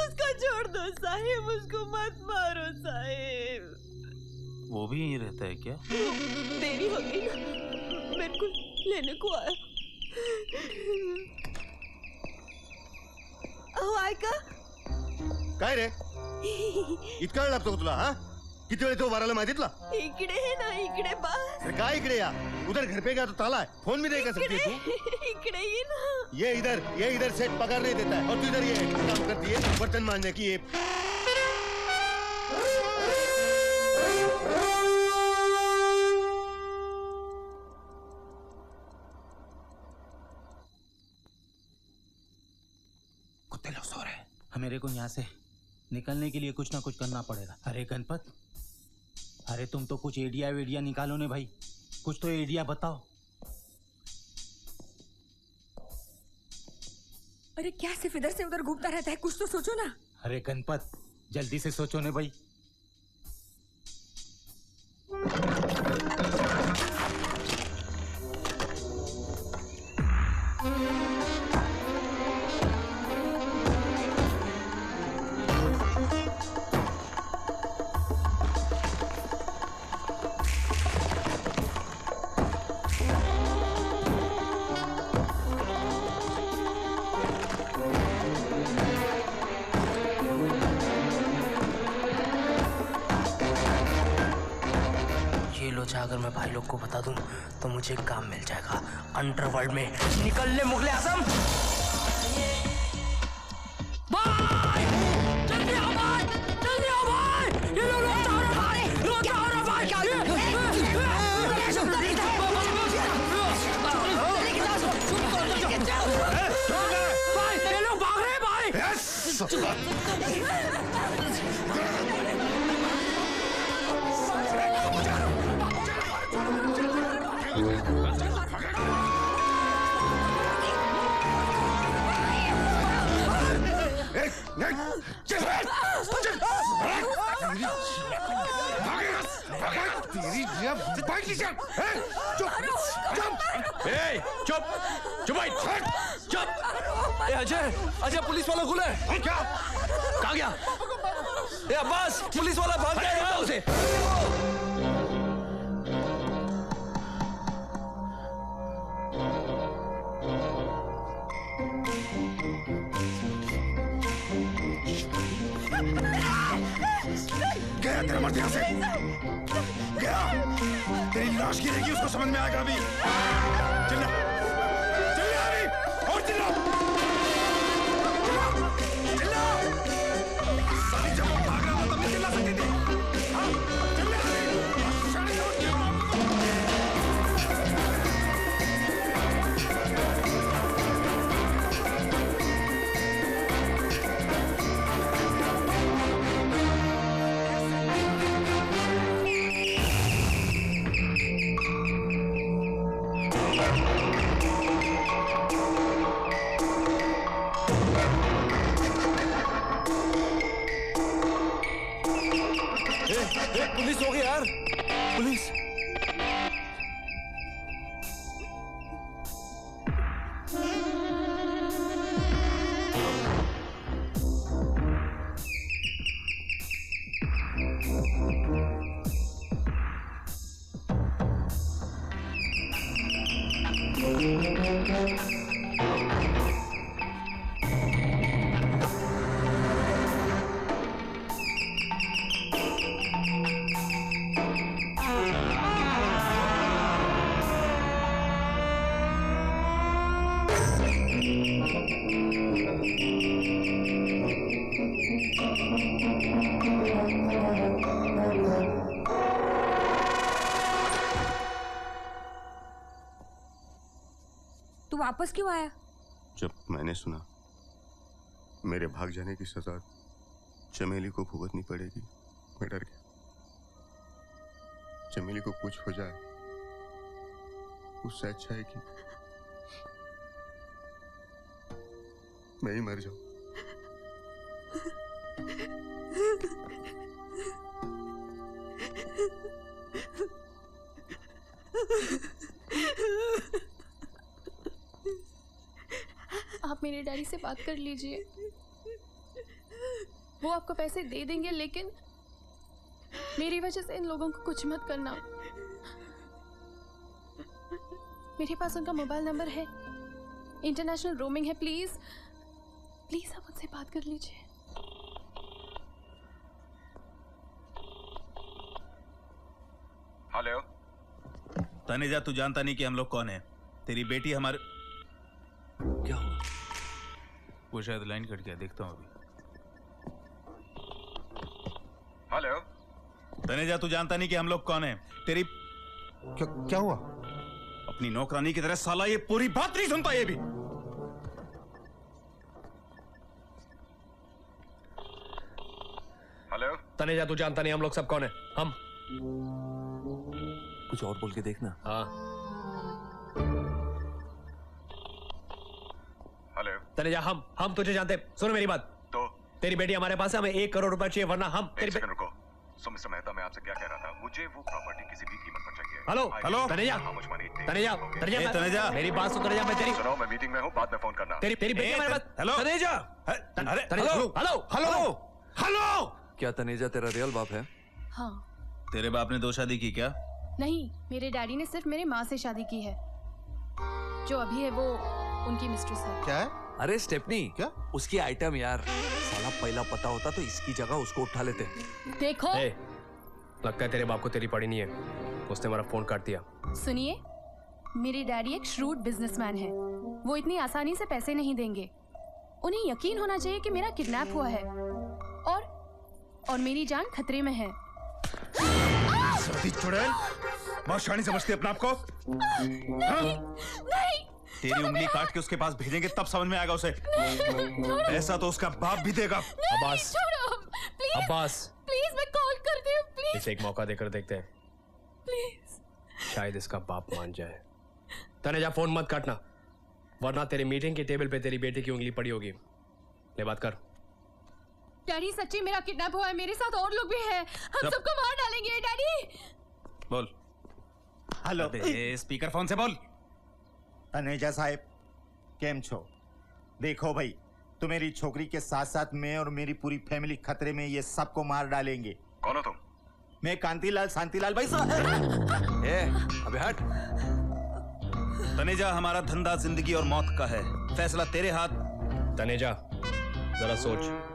उसको छोड़ दो साहिब, उसको मत मारो साहिब। वो भी यहीं रहता है क्या? देरी हो गई ना, मेरे को लेने को आया। अहो ऐका, काय रे इतका वेळ लागतो का तुला? हा किती वेळ तो मारायला माहितीतला? इकडे है ना, इकडे बस। अरे काय इकडे या? उधर घर पे गया तो ताला है, फोन भी नहीं कर सकती तू? इकडे ये ना। ये इधर सेठ पगार नहीं देता है और तू इधर ये काम करती है बर्तन मांजने की। ये मेरे को यहाँ से निकलने के लिए कुछ ना कुछ करना पड़ेगा। अरे गणपत, अरे तुम तो कुछ एडिया वेडिया निकालो ने भाई, कुछ तो एडिया बताओ। अरे क्या सिर्फ इधर से उधर घूमता रहता है, कुछ तो सोचो ना। अरे गणपत, जल्दी से सोचो ने भाई। अगर मैं भाई लोग को बता दूं तो मुझे काम मिल जाएगा अंडरवर्ल्ड में। निकल ले मुगले आजम। भाई जल्दी आओ भाई, जल्दी आओ भाई। ये लो चाह रहा भाई, लो चाह रहा भाई। क्या भाई ये लोग भाग रहे भाई। अजय, अजय पुलिस वाला खुला है। क्या? कहाँ गया? ए अब्बास, पुलिस वाला भाग गया है उसे। गया तेरा मर्द यहाँ से, गया। तेरी लाश गिरेगी, उसको समझ में आएगा अभी। चिल्ला, चिल्ला अभी, और चिल्ला, चिल्ला, चिल्ला। साली जब वो भाग रहा था तब भी चिल्ला सकती थी। हाँ, चिल्ला अभी। साली जब पुलिस हो गई यार, पुलिस। तू वापस क्यों आया? जब मैंने सुना मेरे भाग जाने की सजा चमेली को भुगतनी पड़ेगी, मैं डर गया। चमेली को कुछ हो जाए उससे अच्छा है कि मैं ही मर जाऊं। आप मेरे डैडी से बात कर लीजिए, वो आपको पैसे दे देंगे, लेकिन मेरी वजह से इन लोगों को कुछ मत करना। मेरे पास उनका मोबाइल नंबर है, इंटरनेशनल रोमिंग है। प्लीज प्लीज आप उनसे बात कर लीजिए। हेलो तनेजा, तू जानता नहीं कि हम लोग कौन है? तेरी बेटी हमारे... क्या हुआ? वो शायद लाइन कट गया, देखता हूँ अभी। हेलो तनेजा, तू जानता नहीं कि हम लोग कौन है? तेरी... क्या हुआ? अपनी नौकरानी की तरह साला ये पूरी बात नहीं सुनता ये भी। तनेजा तू जानता नहीं हम लोग सब कौन है? हम कुछ और बोल के देखना। हाँ हेलो तनेजा, हम तुझे जानते। सुनो मेरी बात। तो तेरी बेटी हमारे पास है, हमें 1 करोड़ रुपए चाहिए, वरना हम एक सेकंड रुको। सो मिस्टर मेहता, मैं आपसे क्या कह रहा था, मुझे वो प्रॉपर्टी किसी भी कीमत पर चाहिए। हेलो हेलो तनेजा, तनेजा, तनेजा, मेरी बात सुन तनेजा, मैं तेरी सुनो, मैं मीटिंग में हूँ, बाद में फोन करना। तेरी बेटी हमारे पास। हेलो तनेजा, अरे हेलो हेलो हेलो। क्या तनेजा तेरा रियल बाप है? हाँ। तेरे बाप ने 2 शादी की क्या? नहीं, मेरे डैडी ने सिर्फ मेरे माँ से शादी की है। जो अभी है वो उनकी मिस्ट्रेस है। क्या है? अरे स्टेपनी, क्या उसकी आइटम यार। साला पहला पता होता तो इसकी जगह उसको उठा लेते। देखो लगता है तेरे बाप को तेरी पड़ी नहीं है, उसने हमारा फोन काट दिया। सुनिए, मेरे डैडी एक श्रूड बिजनेसमैन है। वो इतनी आसानी से पैसे नहीं देंगे। उन्हें यकीन होना चाहिए कि मेरा किडनैप हुआ है और मेरी जान खतरे में है। सर्दी चुड़ैल, बहुत शानी समझती अपने आप को? नहीं, तेरी उंगली काट के उसके पास भेजेंगे तब समझ में आएगा उसे। ऐसा तो उसका बाप भी देगा। अब्बास, अब्बास, प्लीज मैं कॉल करती हूँ, प्लीज। इसे एक मौका देकर देखते हैं, प्लीज। शायद इसका बाप मान जाए। तनेजा फोन मत काटना, वरना तेरी मीटिंग के टेबल पे तेरी बेटी की उंगली पड़ी होगी। ले बात कर। डैडी सच्ची मेरा किडनैप हुआ है, मेरे साथ और लोग भी हैं। हम सबको मार डालेंगे डैडी। बोल। हेलो, स्पीकर फोन से बोल। तनेजा साहब, केम छो? देखो भाई, तो मेरी छोकरी के साथ साथ मैं और मेरी पूरी फैमिली खतरे में, ये सबको मार डालेंगे। कौन हो तुम? मैं कांतिलाल शांतिलाल भाई साहब। अबे हट। तनेजा, हमारा धंधा जिंदगी और मौत का है, फैसला तेरे हाथ। तनेजा जरा सोच,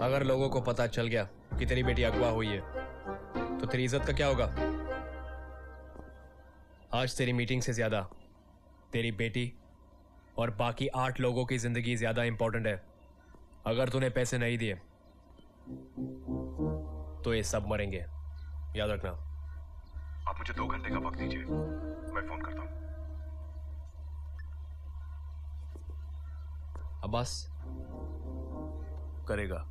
अगर लोगों को पता चल गया कि तेरी बेटी अगवा हुई है तो तेरी इज्जत का क्या होगा? आज तेरी मीटिंग से ज्यादा तेरी बेटी और बाकी 8 लोगों की जिंदगी ज्यादा इंपॉर्टेंट है। अगर तूने पैसे नहीं दिए तो ये सब मरेंगे, याद रखना। आप मुझे 2 घंटे का वक्त दीजिए, मैं फोन करता हूँ। अब्बास करेगा।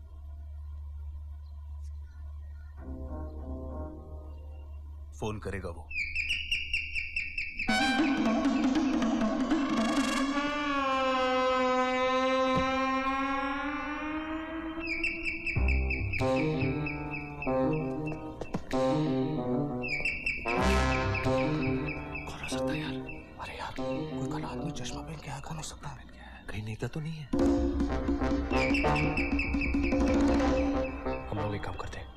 फोन करेगा वो। कौन हो सकता है यार? अरे यार, कोई काला आदमी चश्मा पहन के आया, कौन हो सकता है? कहीं नेता तो नहीं है? हम लोग एक काम करते हैं।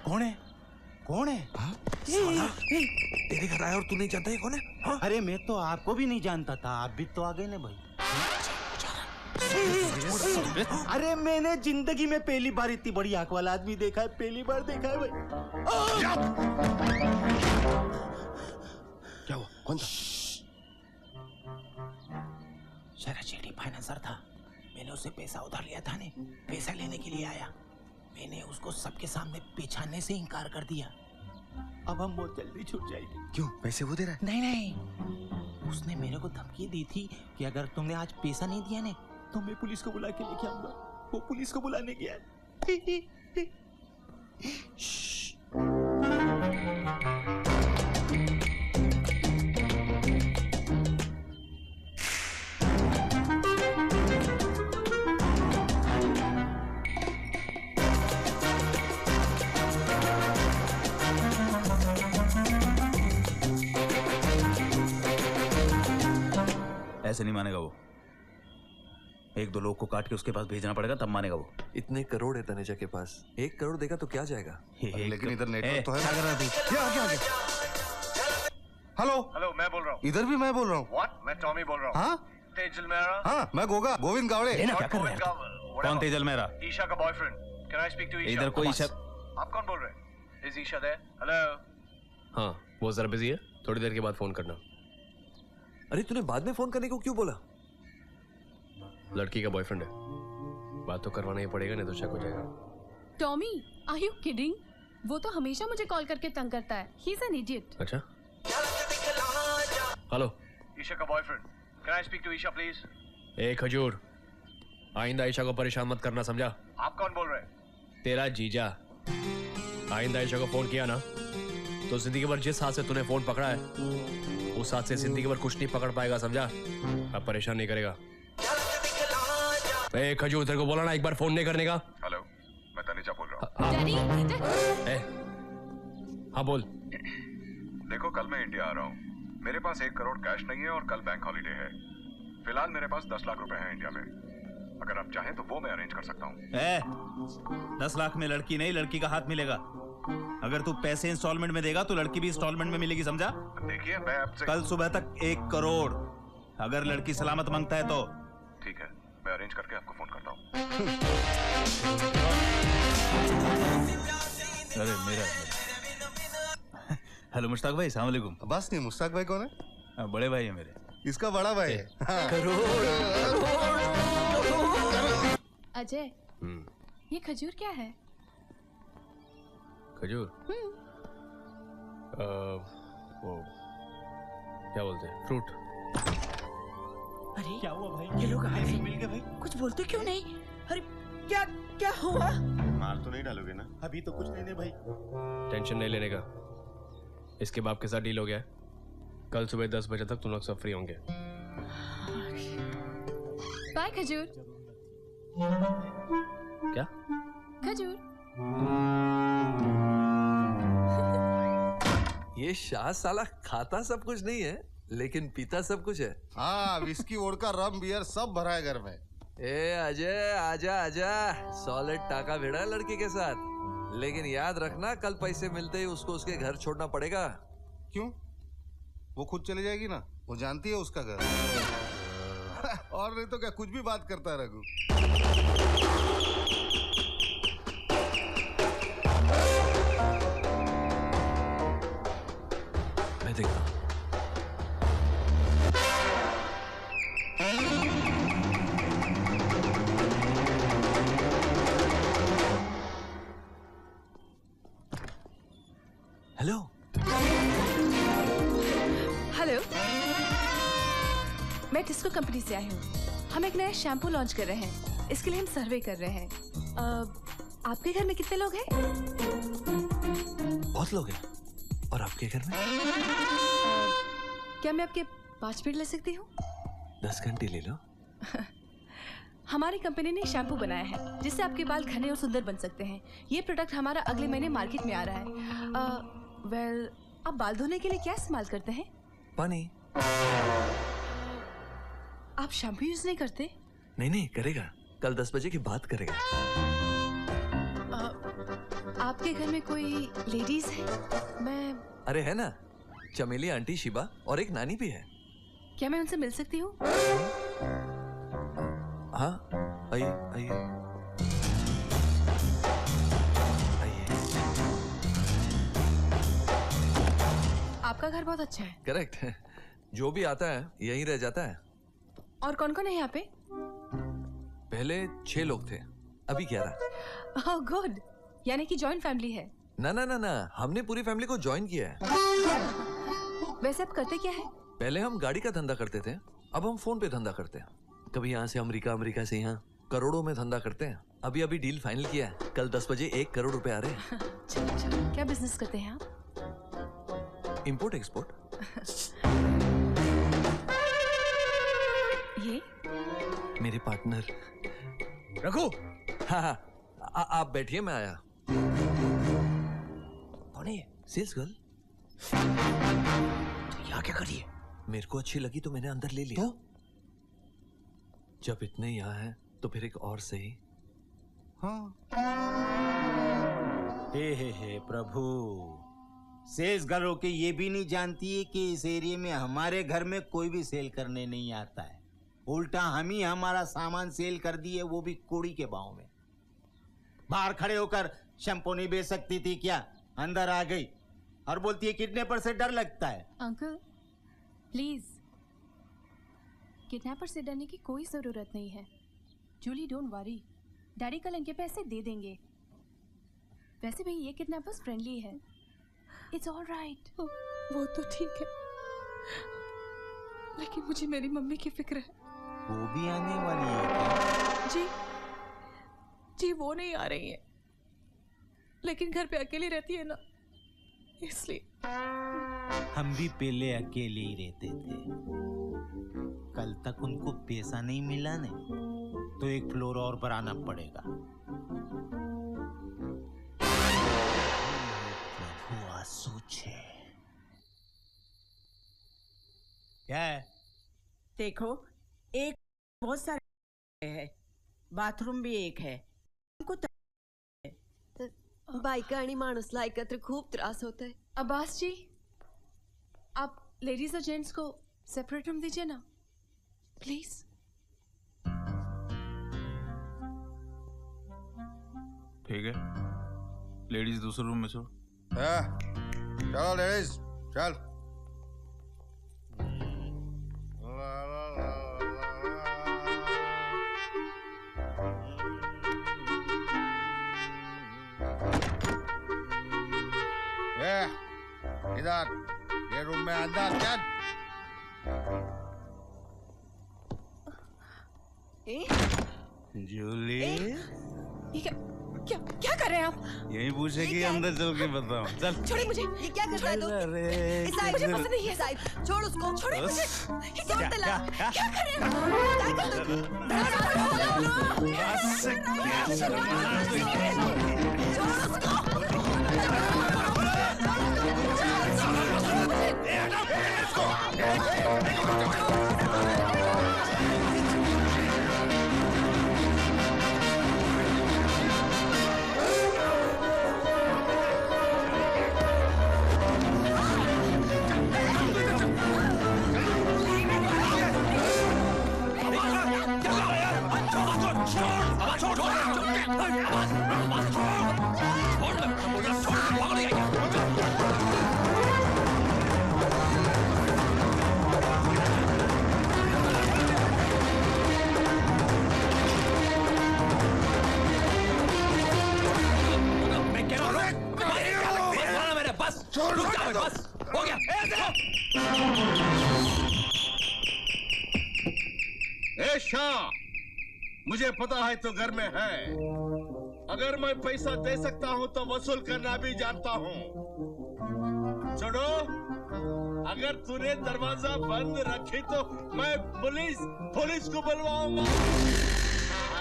कौन है? कौन है? साला, तेरे घर आया और तू नहीं जानता ये कौन है? हाँ? अरे मैं तो आपको भी नहीं जानता था, आप भी तो आ गए ना भाई। अरे मैंने जिंदगी में पहली बार इतनी बड़ी आंख वाला आदमी देखा है, पहली बार देखा है भाई। क्या हुआ? कौन था? शरा चेडी फाइनेंसर था, मैंने उससे पैसा उधार लिया था ने, पैसा लेने के लिए आया। मैंने उसको सबके सामने पहचानने से इनकार कर दिया। अब हम बहुत जल्दी छूट जाएंगे। क्यों? पैसे वो दे रहा है? नहीं नहीं, उसने मेरे को धमकी दी थी कि अगर तुमने आज पैसा नहीं दिया ने तो मैं पुलिस को बुला के लेके आऊंगा। वो पुलिस को बुलाने गया। ऐसे नहीं मानेगा वो। 1-2 लोग को काट के उसके पास भेजना पड़ेगा, तब मानेगा वो। इतने करोड़ है तनेजा के पास, 1 करोड़ देगा तो क्या जाएगा? लेकिन इधर नेटवर्क तो है। क्या कर रहा है तू? हेलो हेलो, मैं बोल रहा हूँ। इधर भी मैं बोल रहा हूँ। व्हाट? मैं टॉमी बोल रहा हूँ। हाँ तेजल मेहरा। हाँ, मैं गोविंद गावड़े। क्या कर रहा है? कौन तेजल मेहरा? ईशा का boyfriend. Can I speak to Isha? इधर कोई ईशा। आप कौन बोल रहे हैं? Is Isha there? हेलो। हाँ, वो जरा बिजी है, थोड़ी देर के बाद फोन करना। अरे तूने बाद में फोन करने को क्यों बोला? लड़की का बॉयफ्रेंड है, बात तो करवाना ही पड़ेगा, नहीं तो शक हो जाएगा। Tommy, are you kidding? वो तो हमेशा मुझे कॉल करके तंग करता है। He is an idiot. अच्छा, हेलो। ईशा का boyfriend. Can I speak to Isha please? ए खजूर, आइंदा ईशा को परेशान मत करना, समझा? आप कौन बोल रहे हैं? तेरा जीजा आइंदा आयशा को फोन किया ना तो जिंदगी भर जिस हाथ से तूने फोन पकड़ा है उस हाथ से जिंदगी भर कुछ नहीं पकड़ पाएगा, समझा? अब परेशान नहीं करेगा। ए खजूर, तेरे को बोला ना एक बार फोन नहीं करने का। हेलो, मैं तनीजा बोल रहा हूँ। हाँ बोल। देखो कल मैं इंडिया आ रहा हूँ, मेरे पास 1 करोड़ कैश नहीं है और कल बैंक हॉलीडे है। फिलहाल मेरे पास 10 लाख रुपए हैं इंडिया में, अगर आप चाहें तो वो मैं अरेंज कर सकता हूँ। 10 लाख में लड़की नहीं, लड़की का हाथ मिलेगा। अगर तू पैसे इंस्टॉलमेंट में देगा तो लड़की भी इंस्टॉलमेंट में मिलेगी, समझा? देखिए मैं आपसे कल सुबह तक 1 करोड़, अगर लड़की सलामत मांगता है तो। ठीक है, मैं अरेंज करके आपको फोन करता हूँ। अरे मेरा हेलो मुश्ताक भाई, सलाम वालेकुम। बस नहीं, मुश्ताक भाई कौन है? बड़े भाई है मेरे। इसका बड़ा भाई है। हाँ। अजय, ये खजूर क्या है? खजूर? वो क्या बोलते हैं, फ्रूट। अरे क्या हुआ भाई? ये लोग आ गए। मिल गए भाई। कुछ बोलते क्यों नहीं? अरे क्या क्या हुआ? मार तो नहीं डालोगे ना? अभी तो कुछ नहीं है भाई। टेंशन नहीं लेने का, इसके बाप के साथ डील हो गया है। कल सुबह 10 बजे तक तुम लोग सब फ्री होंगे। बाय खजूर। क्या? खजूर। ये शाह साला खाता सब कुछ नहीं है लेकिन पीता सब कुछ है। हाँ, विस्की, वोडका, रम, बियर सब भरा है घर में। ए अजय, आजा आजा, सॉलिड टाका भिड़ा है लड़की के साथ, लेकिन याद रखना कल पैसे मिलते ही उसको उसके घर छोड़ना पड़ेगा। क्यों? वो खुद चली जाएगी ना, वो जानती है उसका घर। और नहीं तो क्या, कुछ भी बात करता है रघु। मैं देखता हूँ। हेलो। हेलो, मैं टिस्को कंपनी से आई हूँ। हम एक नया शैम्पू लॉन्च कर रहे हैं, इसके लिए हम सर्वे कर रहे हैं। आपके घर में कितने लोग हैं? बहुत लोग हैं। और आपके घर में? क्या मैं आपके 5 मिनट ले सकती हूँ? 10 घंटे ले लो। हमारी कंपनी ने शैम्पू बनाया है जिससे आपके बाल घने और सुंदर बन सकते हैं। ये प्रोडक्ट हमारा अगले महीने मार्केट में आ रहा है। वेल, आप बाल धोने के लिए क्या इस्तेमाल करते हैं? पानी। आप शैम्पू यूज नहीं करते? नहीं, करेगा। कल 10 बजे की बात करेगा। आपके घर में कोई लेडीज है? मैं अरे है ना, चमेली आंटी शिबा और एक नानी भी है। क्या मैं उनसे मिल सकती हूँ? हाँ, आइए आइए आइए। आपका घर बहुत अच्छा है। करेक्ट है, जो भी आता है यहीं रह जाता है। और कौन कौन है यहाँ पे? पहले 6 लोग थे, अभी 11। ओह गुड, यानी कि जॉइंट फैमिली है। ना, हमने पूरी फैमिली को ज्वाइन किया है। वैसे आप करते क्या है? पहले हम गाड़ी का धंधा करते थे, अब हम फोन पे धंधा करते हैं। कभी यहाँ से अमेरिका, अमेरिका से यहाँ, करोड़ों में धंधा करते हैं। अभी अभी डील फाइनल किया है, कल 10 बजे 1 करोड़ रुपए आ रहे हैं। चलो, क्या बिजनेस करते हैं आप? Import export. ये मेरे पार्टनर। रघु। हाँ, आप बैठिए, मैं आया। कौन है ये? Sales girl. तो यहाँ क्या करिए? मेरे को अच्छी लगी तो मैंने अंदर ले लिया। तो? जब इतने यहाँ हैं तो फिर एक और सही। हाँ। हे प्रभु, सेल्स गर्ल के ये भी नहीं जानती है कि इस एरिया में हमारे घर में कोई भी सेल करने नहीं आता है। उल्टा हम ही हमारा सामान सेल कर दिए, वो भी कोड़ी के भाव में। बाहर खड़े होकर शैम्पू नहीं बेच सकती थी क्या? अंदर आ गई और बोलती है किडनैपर से डर लगता है। अंकल प्लीज, किडनैपर से डरने की कोई जरूरत नहीं है। जूली डोंट वरी, डैडी कल इनके पैसे दे देंगे। वैसे भी ये किडनैपर्स फ्रेंडली है। It's all right. वो तो ठीक है, लेकिन मुझे मेरी मम्मी की फिक्र है। वो भी आने वाली है क्या? जी, वो नहीं आ रही है। लेकिन घर पे अकेली रहती है ना, इसलिए। हम भी पहले अकेले ही रहते थे। कल तक उनको पैसा नहीं मिला ने तो एक फ्लोर और बढ़ाना पड़ेगा। प्रभु सोचे क्या है? देखो, एक बहुत सारे है, बाथरूम भी एक है। बायका आणि माणूसला एकत्र खूप त्रास होत आहे। अब्बास जी, आप लेडीज और जेंट्स को सेपरेट रूम दीजिए ना, प्लीज। ठीक है, लेडीज दूसरे रूम में सो। चलो लेडीज, चल। इधर ये रूम में अंदर चल। जूली, ये क्या कर रहे हैं आप? यही पूछेगी, अंदर चल के बताओ। चल छोड़िए मुझे। ये क्या कर रहा है तू? साहिब, मुझे पसंद नहीं है साहिब। छोड़ उसको, छोड़िए मुझे। ये क्या होता है? क्या कर रहे हो? क्या कर रहे मुझे पता है तो घर में है। अगर मैं पैसा दे सकता हूँ तो वसूल करना भी जानता हूँ। छोड़ो, अगर तूने दरवाजा बंद रखी तो मैं पुलिस को बुलवाऊंगा।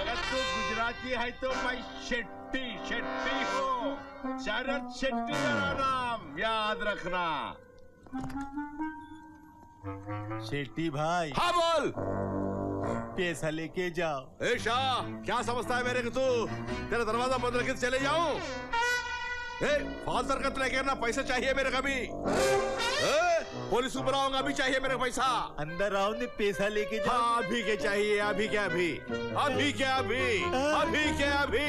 अगर तू गुजराती है तो मैं शेट्टी हूँ। शरद शेट्टी मेरा नाम, याद रखना। शेट्टी भाई। हाँ बोल। पैसा लेके जाओ। ए शाह, क्या समझता है मेरे को तू? तेरा दरवाजा बंद रखे चले जाऊं? फालतू हरकत नहीं करना। पैसा चाहिए मेरे का भी। पुलिस को बुलाऊंगा, अभी चाहिए मेरे पैसा। अंदर आओ ने पैसा लेके जाओ। हाँ, अभी के चाहिए। अभी क्या अभी? अभी क्या अभी? अभी क्या अभी?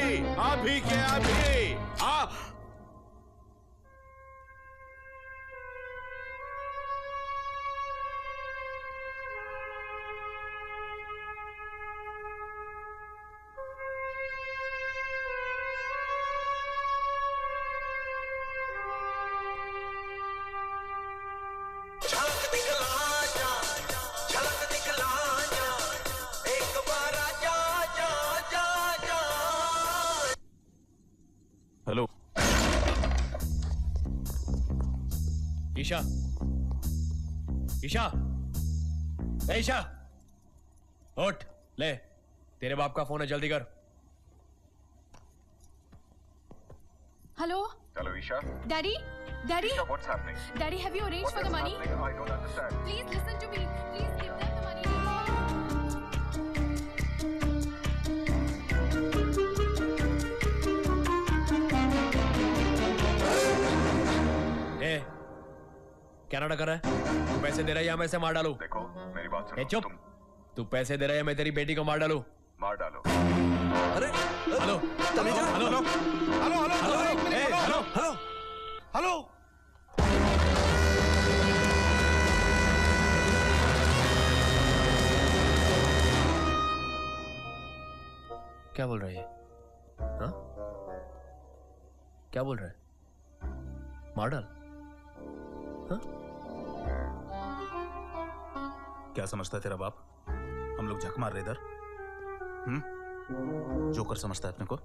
अभी क्या अभी? हेलो ईशा, ईशा, ईशा, उठ, ले, तेरे बाप का फोन है, जल्दी कर। Hello hello Isha. Daddy, daddy, what's happening? Daddy, have you arranged for the money? I don't understand. Please listen to me, please give them the money. क्या नाटक कर रहा है? तू पैसे दे रहा है या मैं इसे मार डालू? देखो मेरी बात सुनो। चुप। तू पैसे दे रहा है, मैं तेरी बेटी को मार डालू? मार डालो। अरे hello hello hello hello hello hello hello. क्या बोल रहे हैं? हाँ, क्या बोल रहे हैं? मार डाल? हाँ? क्या समझता है तेरा बाप? हम लोग झक मार रहे इधर? जोकर समझता है अपने को?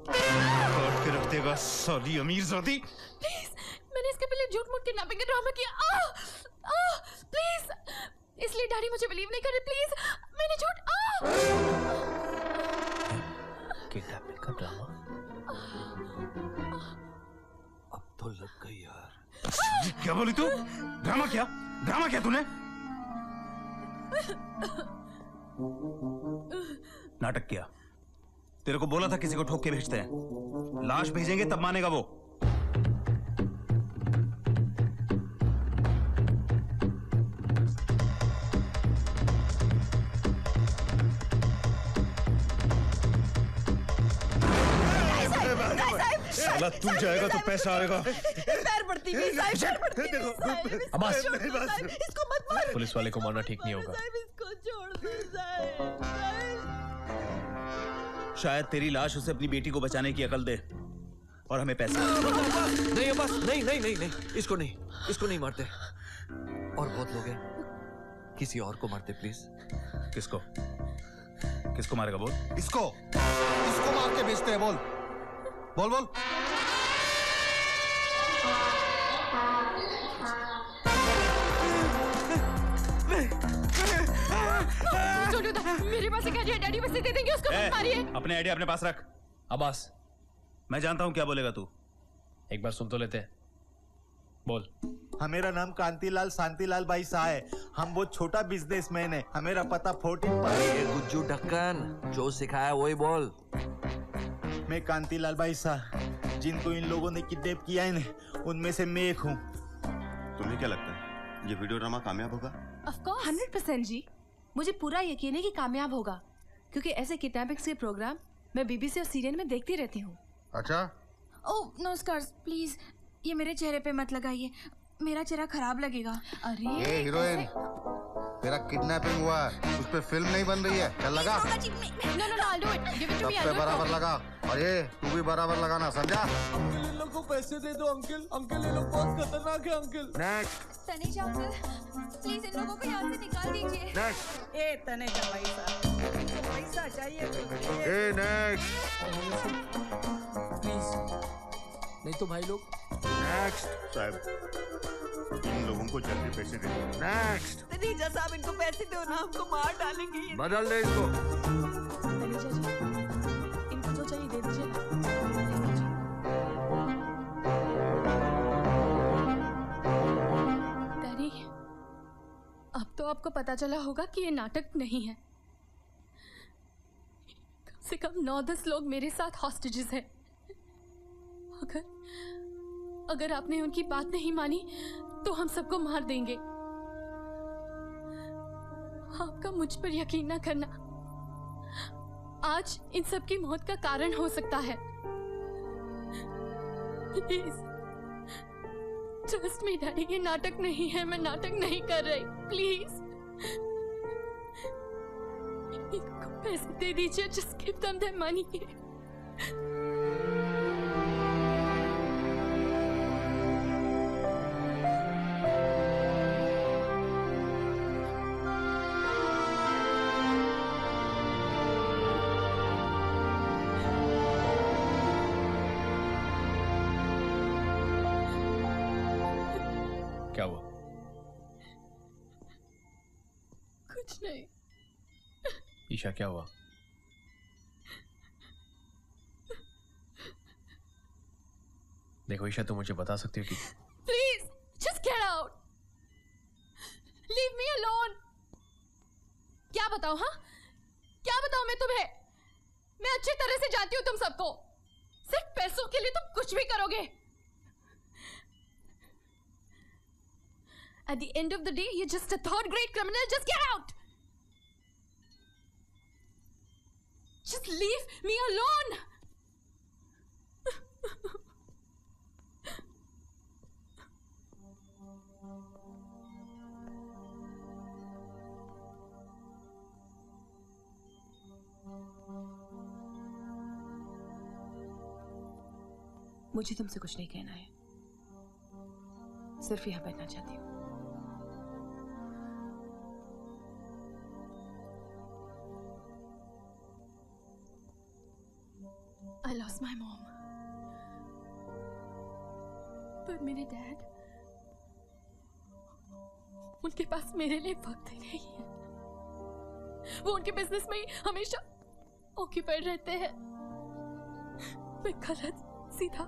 काट के रख देगा साली अमीरजादी। प्लीज, मैंने इसके पहले झूठ मूठ किडनैपिंग का ड्रामा किया। प्लीज, इसलिए डैडी मुझे बिलीव नहीं कर रहे। प्लीज, मैंने झूठ। किडनैपिंग का ड्रामा? अब तो लग गई यार। क्या बोली तू? ड्रामा क्या? ड्रामा क्या तूने? नाटक किया। तेरे को बोला था किसी को ठोक के भेजते हैं। लाश भेजेंगे तब मानेगा वो। साला तू जाएगा तो पैसा आएगा। पैर पड़ती गई साहब, पैर पड़ती गई साहब। अब्बास, इसको मत मारो। पुलिस वाले को मारना ठीक नहीं होगा। साहब इसको छोड़ दो साहब। शायद तेरी लाश उसे अपनी बेटी को बचाने की अकल दे और हमें पैसे। नहीं अब्बास, नहीं नहीं नहीं नहीं, इसको नहीं मारते। और बहुत लोग हैं, किसी और को मारते प्लीज। किसको? किसको मारेगा बोल? इसको मार के भेजते हैं। बोल बोल बोल। मेरे पास एक आइडिया, डैडी पैसे दे देंगे, उसको मत मारिए। अपने आइडिया अपने पास रख। अब्बास, मैं जानता हूं क्या बोलेगा तू। एक बार सुन तो लेते हैं। बोल। मेरा नाम कांतिलाल शांतिलाल भाई शाह है। हम बहुत छोटा बिजनेसमैन है। हमेरा पता 14 ये गुज्जू ढक्कन जो सिखाया वही बोल। मैं कांतिलाल भाई शाह, जिनको इन लोगों ने किडनैप किया है ना, उनमें से मैं एक हूँ। तुम्हें क्या लगता है ये वीडियो ड्रामा कामयाब होगा? Of course, 100% जी। मुझे पूरा यकीन है कि कामयाब होगा, क्योंकि ऐसे किडनैपिंग्स के प्रोग्राम मैं बीबीसी और सीरियल में देखती रहती हूँ। अच्छा? ओह नो स्कार्स, प्लीज ये मेरे चेहरे पे मत लगाइए, मेरा चेहरा खराब लगेगा। अरे ये हीरोइन, तेरा किडनैपिंग हुआ है, उस पे फिल्म नहीं बन रही है। चल लगा। No no no, I'll do it. Give it to me, I'll do it. बराबर लगा। और ये तू भी बराबर लगाना, समझा? अंकल इन लोग को पैसे दे दो अंकल। अंकल ये लोग बहुत खतरनाक है uncle. Next. Tanisha uncle, please इन लोगों को यहाँ से निकाल दीजिए। नेक्स्ट। ए तनेजा भाई साहब, इनको पैसा चाहिए तो ए नेक्स्ट। प्लीज, नहीं तो भाई लोग। नेक्स्ट। साहब इन लोगों को जल्दी पैसे दे दो। नेक्स्ट। तनीजा साहब इनको पैसे दो ना, हमको मार डालेंगे ये। बदल दे इसको। तनीषा जी, इनको जो चाहिए दे दीजिए ना। डैडी, अब तो आपको पता चला होगा कि ये नाटक नहीं है। कम से कम 9-10 लोग मेरे साथ हॉस्टेजेस हैं। अगर आपने उनकी बात नहीं मानी तो हम सबको मार देंगे। आपका मुझ पर यकीन ना करना आज इन सब की मौत का कारण हो सकता है। प्लीज ट्रस्ट मी डैडी, ये नाटक नहीं है, मैं नाटक नहीं कर रही। प्लीज इनको पैसे दे दीजिए, just give them their money. क्या हुआ? कुछ नहीं। ईशा क्या हुआ? देखो ईशा, तुम मुझे बता सकती हो कि please just get out, leave me alone. क्या बताऊं? हाँ क्या बताऊं मैं तुम्हें? मैं अच्छी तरह से जानती हूँ तुम सबको। सिर्फ पैसों के लिए तुम कुछ भी करोगे। At the end of the day, you're just a third-grade criminal. Just get out. Just leave me alone. मुझे तुमसे कुछ नहीं कहना है, सिर्फ यहाँ बैठना चाहती हूँ। I lost my mom. पर मेरे डैड, उनके पास मेरे लिए वक्त ही नहीं है। वो उनके बिजनेस में ही हमेशा ऑक्यूपाइड रहते हैं। मैं गलत सीधा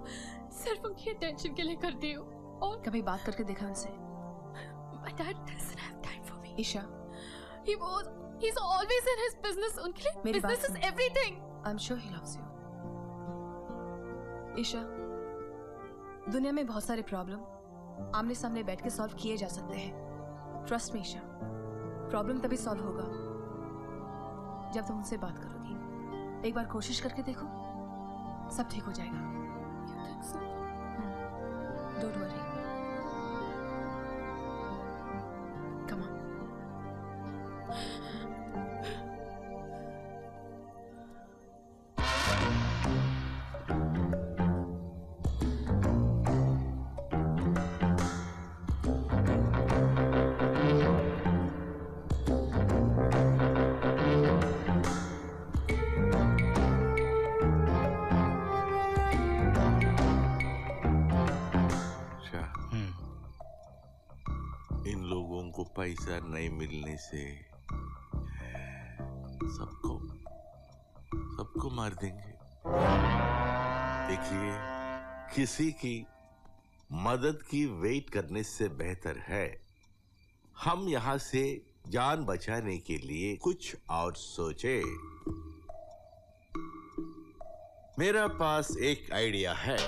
सिर्फ उनकी अटेंशन के लिए करती हूँ। और कभी बात करके देखा उनसे? My dad doesn't have time for me. Isha, he's always in his business. उनके लिए business is everything. I'm sure he loves you. Isha, दुनिया में बहुत सारे प्रॉब्लम आमने सामने बैठ के सॉल्व किए जा सकते हैं। ट्रस्ट मी ईशा, प्रॉब्लम तभी सॉल्व होगा जब तुम उनसे बात करोगी। एक बार कोशिश करके देखो, सब ठीक हो जाएगा। Don't worry. Come on. पैसा नहीं मिलने से सबको मार देंगे। देखिए, किसी की मदद की वेट करने से बेहतर है हम यहाँ से जान बचाने के लिए कुछ और सोचे। मेरा पास एक आइडिया है।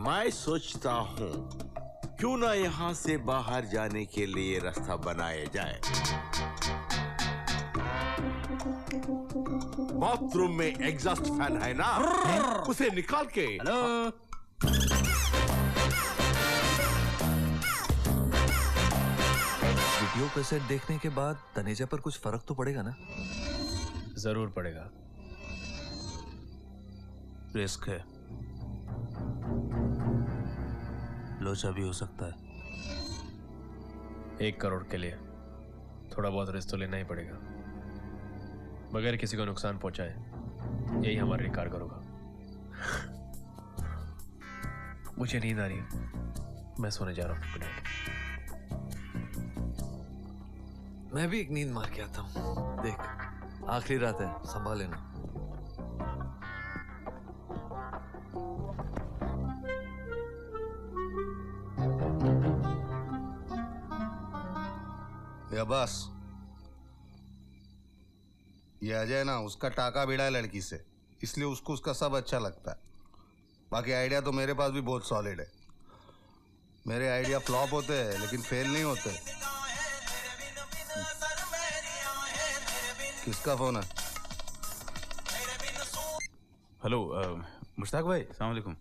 मैं सोचता हूँ क्यों ना यहाँ से बाहर जाने के लिए रास्ता बनाया जाए। बाथरूम में एग्जॉस्ट फैन है ना, उसे निकाल के। हेलो, वीडियो कैसेट देखने के बाद तनेजा पर कुछ फर्क तो पड़ेगा ना? जरूर पड़ेगा। रिस्क है, लोचा भी हो सकता है। 1 करोड़ के लिए थोड़ा बहुत रिस्क तो लेना ही पड़ेगा, बगैर किसी को नुकसान पहुंचाए। यही हमारे लिए कारगर होगा। मुझे नींद आ रही है, मैं सोने जा रहा हूँ। Good night. मैं भी एक नींद मार के आता हूँ। देख, आखिरी रात है, संभाल लेना। बस ये अजय ना, उसका टाका भिड़ा है लड़की से, इसलिए उसको उसका सब अच्छा लगता है। बाकी आइडिया तो मेरे पास भी बहुत सॉलिड है। मेरे आइडिया फ्लॉप होते हैं लेकिन फेल नहीं होते। किसका फोन है? हेलो, मुश्ताक भाई, अस्सलाम वालेकुम।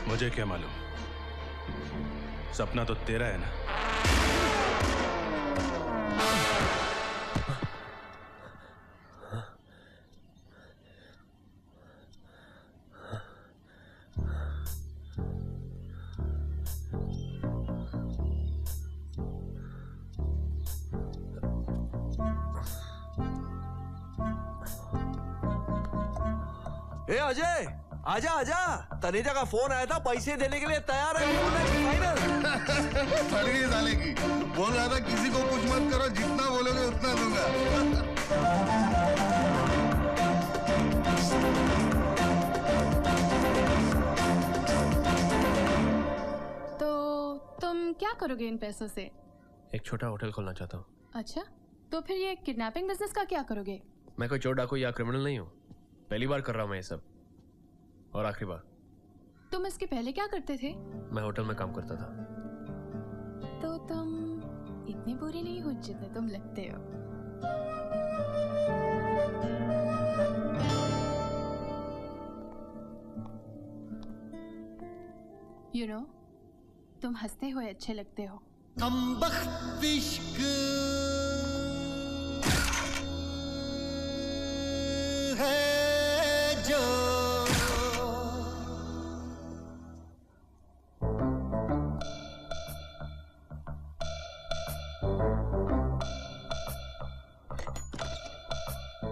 मुझे क्या मालूम, सपना तो तेरा है ना। ए अजय, आजा आजा, तनेजा का फोन आया था, पैसे देने के लिए तैयार है फाइनल। फट गई साले की। बोल रहा था किसी को कुछ मत करो, जितना बोलोगे उतना दूंगा। तो तुम क्या करोगे इन पैसों से? एक छोटा होटल खोलना चाहता हूँ। अच्छा, तो फिर ये किडनैपिंग बिजनेस का क्या करोगे? मैं कोई चोर डाकू या क्रिमिनल नहीं हूँ, पहली बार कर रहा हूँ मैं ये सब, और आखिरी बार। तुम इसके पहले क्या करते थे? मैं होटल में काम करता था। तो तुम इतने बुरे नहीं हो जितने तुम लगते हो। You know, तुम हंसते हुए अच्छे लगते हो। कमबख्त इश्क है जो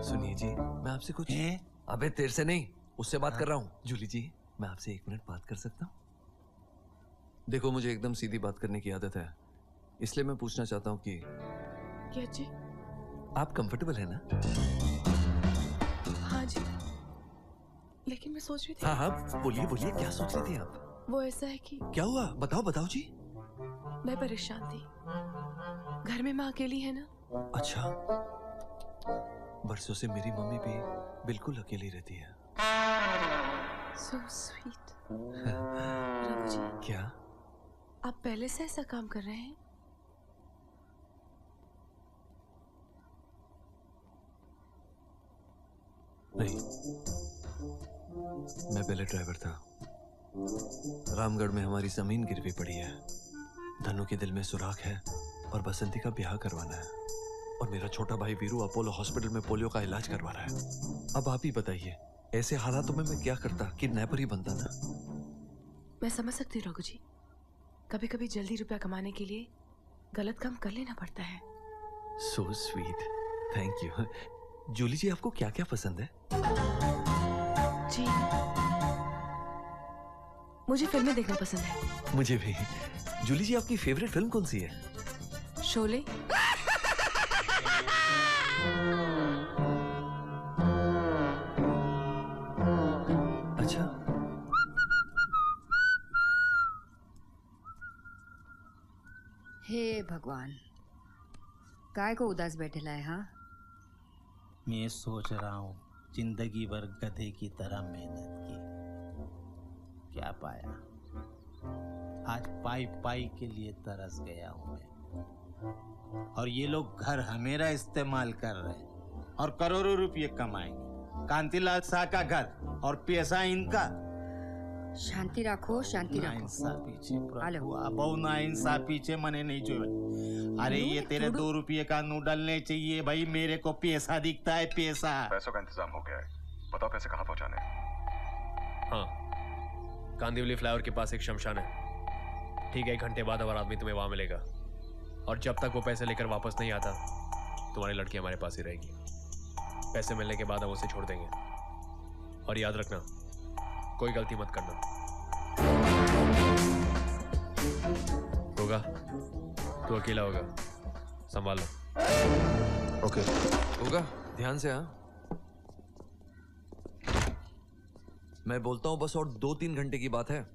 सुनिए जी, मैं आपसे कुछ अबे तेरे से नहीं, उससे बात कर रहा हूँ। जूली जी, मैं आपसे 1 मिनट बात कर सकता हूँ? देखो, मुझे एकदम सीधी बात करने की आदत है, इसलिए मैं पूछना चाहता हूँ कि क्या जी? आप कंफर्टेबल है ना? हाँ जी, लेकिन मैं सोच रही थी। हाँ हाँ, बोलिए बोलिए, क्या सोच रही थी आप? वो ऐसा है कि क्या हुआ, बताओ बताओ जी। मैं परेशान थी, घर में माँ अकेली है ना। अच्छा, बरसों से मेरी मम्मी भी बिल्कुल अकेली रहती है। So sweet। रघु जी, क्या आप पहले से ऐसा काम कर रहे हैं? नहीं, मैं पहले ड्राइवर था। रामगढ़ में हमारी जमीन गिरवी पड़ी है, धनु के दिल में सुराख है और बसंती का ब्याह करवाना है, और मेरा छोटा भाई वीरू अपोलो हॉस्पिटल में पोलियो का इलाज करवा रहा है। अब आप ही बताइए, ऐसे हालातों में मैं क्या करता, किडनैपर ही बनता ना। मैं समझ सकती हूँ रघु जी, कभी कभी जल्दी रुपया कमाने के लिए गलत काम कर लेना पड़ता है। So sweet, thank you. Julie ji, आपको क्या क्या पसंद है? जी, मुझे फिल्में देखना पसंद है। मुझे भी। जूली जी, आपकी फेवरेट फिल्म कौन सी है? शोले। अच्छा, हे भगवान, काय को उदास बैठेला है? हाँ, मैं सोच रहा हूँ जिंदगी भर गधे की तरह मेहनत की, क्या पाया? आज पाई पाई के लिए तरस गया हूँ मैं, और ये लोग घर हमेरा इस्तेमाल कर रहे हैं और करोड़ों रुपये कमाएंगे। कांतिलाल शाह का घर और पैसा इनका। शांति रखो, शांति रखो। नाइंसाफ पीछे प्रभु, अब नाइंसाफ पीछे मने नहीं जो। अरे ये तेरे 2 रुपये का नूडल नहीं चाहिए भाई, मेरे को पैसा दिखता है, पैसा। पैसों का इंतजाम हो गया है, बताओ पैसे कहाँ पहुँचाने? हाँ, कांदिवली फ्लाईओवर के पास एक शमशान है, ठीक है। 1 घंटे बाद हमारा आदमी तुम्हें वहां मिलेगा, और जब तक वो पैसे लेकर वापस नहीं आता, तुम्हारी लड़की हमारे पास ही रहेगी। पैसे मिलने के बाद हम उसे छोड़ देंगे, और याद रखना, कोई गलती मत करना। होगा, तू अकेला होगा, संभाल लो। ओके होगा, ध्यान से। हाँ, मैं बोलता हूँ बस और 2-3 घंटे की बात है।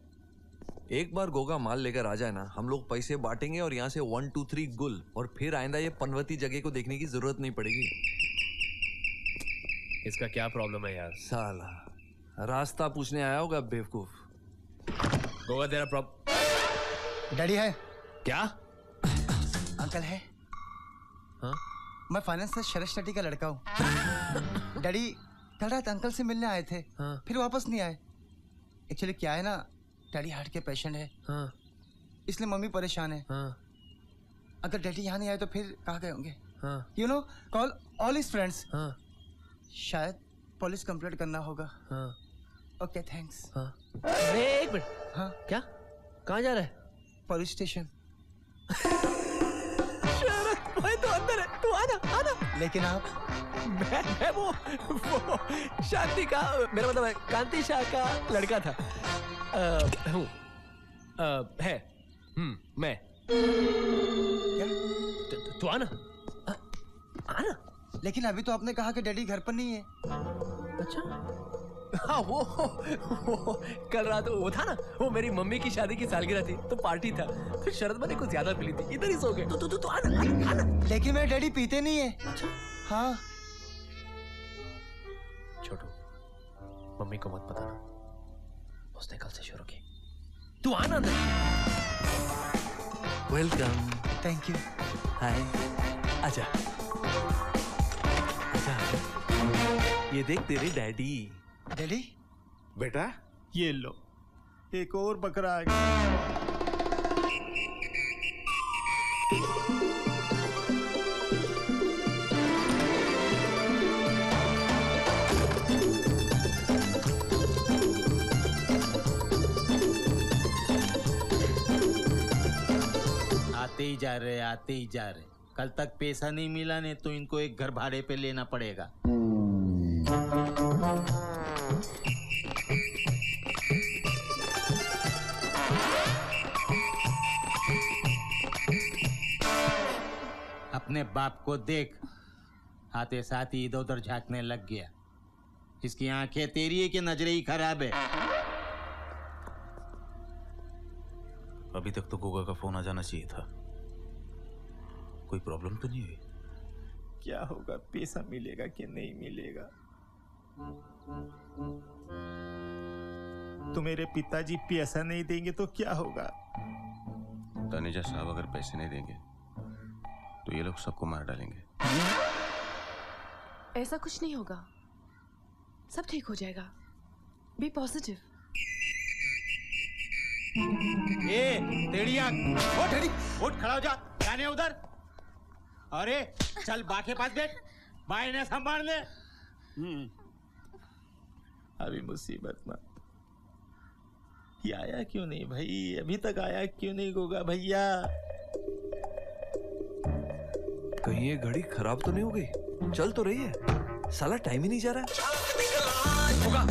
एक बार गोगा माल लेकर आ जाए ना, हम लोग पैसे बांटेंगे और यहाँ से 1 2 3 गुल, और फिर आइंदा ये पनवती जगह को देखने की जरूरत नहीं पड़ेगी। इसका क्या प्रॉब्लम है यार? साला रास्ता पूछने आया होगा बेवकूफ। गोगा तेरा प्रॉब्लम? डैडी है क्या? अंकल है। हाँ? मैं फाइनेंस से शरद शेट्टी का लड़का हूँ। डैडी कल रात अंकल से मिलने आए थे, फिर वापस नहीं आए। एक्चुअली क्या है ना, डैडी हार्ट के पेशेंट है। हाँ। इसलिए मम्मी परेशान है। हाँ। अगर डैडी यहाँ नहीं आए तो फिर कहाँ गए होंगे? हाँ। You know, call all his friends. हाँ। शायद पुलिस कंप्लेंट करना होगा। हाँ। Okay thanks. हाँ। अरे एक मिनट। हाँ। क्या? कहाँ जा रहा है? Police station. भाई तो अंदर है, तू आना आना। लेकिन आप? मैं वो शांति का, मेरा मतलब है कांति शाह का लड़का था। हूँ है। मैं। क्या? तू आना आना। लेकिन अभी तो आपने कहा कि डैडी घर पर नहीं है। अच्छा हाँ वो कल रात वो था ना, वो मेरी मम्मी की शादी की सालगिरह थी तो पार्टी था, फिर शरद मैंने कुछ ज्यादा पी ली थी, इधर ही सो गए। तू आना। लेकिन मेरे डैडी पीते नहीं है। अच्छा हाँ। छोटू मम्मी को मत बताना, उसने कल से शुरू की। तू आना अंदर। वेलकम। Thank you. हाय। आजा आजा। ये देख तेरे डैडी। डैडी? बेटा ये लो, एक और बकरा आ गया। आते ही जा रहे। कल तक पैसा नहीं मिला नहीं तो इनको एक घर भाड़े पे लेना पड़ेगा। अपने बाप को देख, आते साथ ही इधर उधर झांकने लग गया। इसकी आंखें तेरी है कि नजरें ही खराब है? अभी तक तो गोगा का फोन आ जाना चाहिए था। कोई प्रॉब्लम तो नहीं हुई? क्या होगा, पैसा मिलेगा कि नहीं मिलेगा? तो मेरे पिताजी पैसा नहीं देंगे तो क्या होगा? तनेजा साहब अगर पैसे नहीं देंगे तो ये लोग सबको मार डालेंगे। ऐसा कुछ नहीं होगा, सब ठीक हो जाएगा। B positive. टेढ़िया, उठ खड़ा हो जा, जाने उधर। अरे चल बा के पास बैठ, बाई ने संभाल ले। अभी मुसीबत मत। ये आया क्यों नहीं भाई? अभी तक आया क्यों नहीं गोगा भैया? कहीं ये घड़ी खराब तो नहीं हो गई? चल तो रही है, साला टाइम ही नहीं जा रहा है। होगा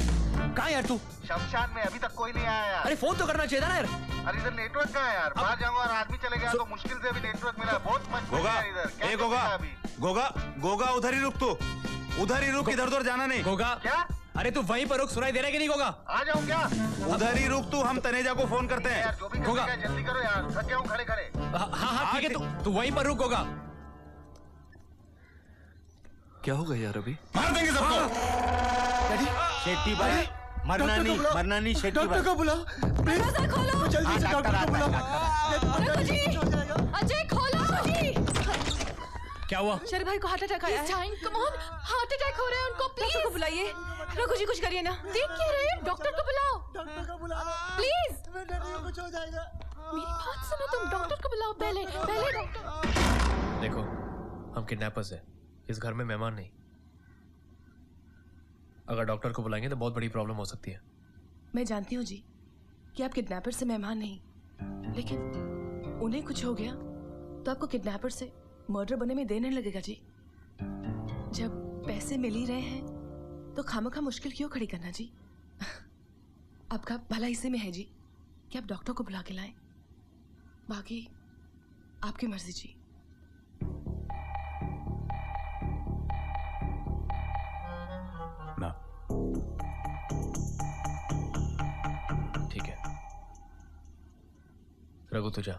कहाँ यार तू? शमशान में, अभी तक कोई नहीं आया यार। अरे फोन तो करना चाहिए था ना यार। अरे इधर नेटवर्क कहाँ है यार? बाहर जाऊंगा और आदमी चले गया तो मुश्किल से अभी नेटवर्क मिला। बहुत मजबूर गोगा, है इधर। क्या ए करेगा गोगा, अभी? गोगा उधर ही रुक तू, उधर ही रुक, इधर उधर जाना नहीं। गोगा क्या? अरे तू वहीं पर रुक, सुनाई दे रहा है कि नहीं गोगा? आ जाऊं क्या? उधर ही रुक तू, हम तनेजा को फोन करते हैं। यार जो भी करना है जल्दी करो यार, थक गया हूं खड़े खड़े। हाँ ठीक है, तू वहीं पर रुक गोगा। क्या होगा यार अभी? मार देंगे सबको। शेट्टी भाई, मरना नहीं शेट्टी भाई। डॉक्टर को बुलाओ प्लीज, खोलो जल्दी से, डॉक्टर को बुलाओ। अजय खोलो जी। क्या हुआ? शर भाई को हार्ट अटैक आया है। कम ऑन, हार्ट अटैक हो रहा है उनको, प्लीज डॉक्टर को बुलाइए। रघु जी कुछ करिए ना। देख क्या रहे हैं, डॉक्टर को बुलाओ। डॉक्टर को बुलाओ प्लीज। कुछ हो जाएगा। मेरी बात सुनो तुम, डॉक्टर को बुलाओ पहले डॉक्टर। देखो हम किडनैपर्स हैं, इस घर में मेहमान नहीं। अगर डॉक्टर को बुलाएंगे तो बहुत बड़ी प्रॉब्लम हो सकती है। मैं जानती हूँ जी कि आप किडनैपर से मेहमान नहीं, लेकिन उन्हें कुछ हो गया तो आपको किडनैपर से मर्डर बनने में देर नहीं लगेगा जी। जब पैसे मिल ही रहे हैं तो खामखा मुश्किल क्यों खड़ी करना जी? आपका भला इसी में है जी कि आप डॉक्टर को बुला के लाएं, बाकी आपकी मर्जी जी। ना ठीक है रघु, तू जा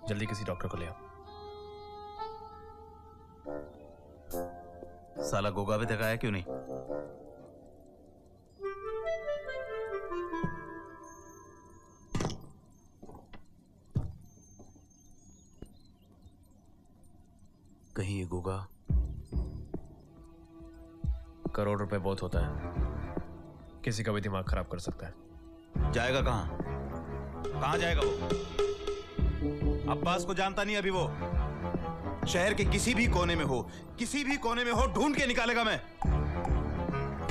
जल्दी किसी डॉक्टर को ले आओ। साला गोगा भी तक आया क्यों नहीं? कहीं ये गोगा? करोड़ रुपए बहुत होता है, किसी का भी दिमाग खराब कर सकता है। जाएगा कहाँ? कहाँ जाएगा वो? अब्बास को जानता नहीं अभी वो। शहर के किसी भी कोने में हो, किसी भी कोने में हो, ढूंढ के निकालेगा मैं।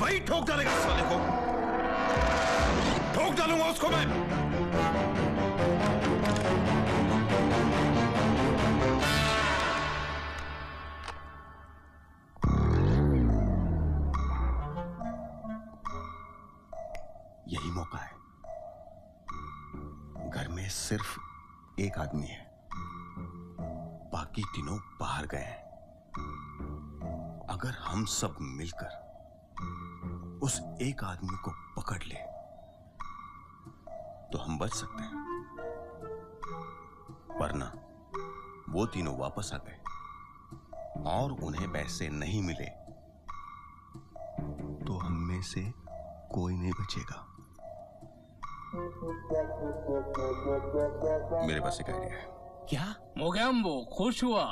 वही ठोक डालेगा इस वाले को, ठोक डालूंगा उसको मैं। यही मौका है। घर में सिर्फ एक आदमी है, बाकी तीनों बाहर गए हैं। अगर हम सब मिलकर उस एक आदमी को पकड़ ले तो हम बच सकते हैं, वरना वो तीनों वापस आ गए और उन्हें पैसे नहीं मिले तो हम में से कोई नहीं बचेगा। मेरे पास एक आइडिया है। क्या? मोगैम्बो खुश हुआ।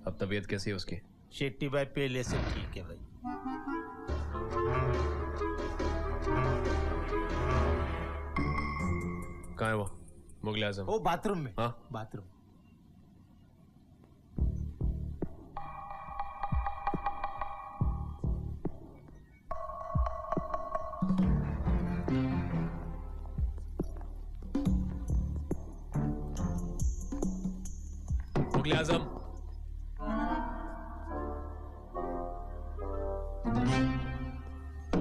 अब तबीयत कैसी है उसकी? शेट्टी भाई पहले से ठीक है भाई। कहाँ है वो मुगल आजम? वो बाथरूम में। हाँ बाथरूम। मुगल आजम,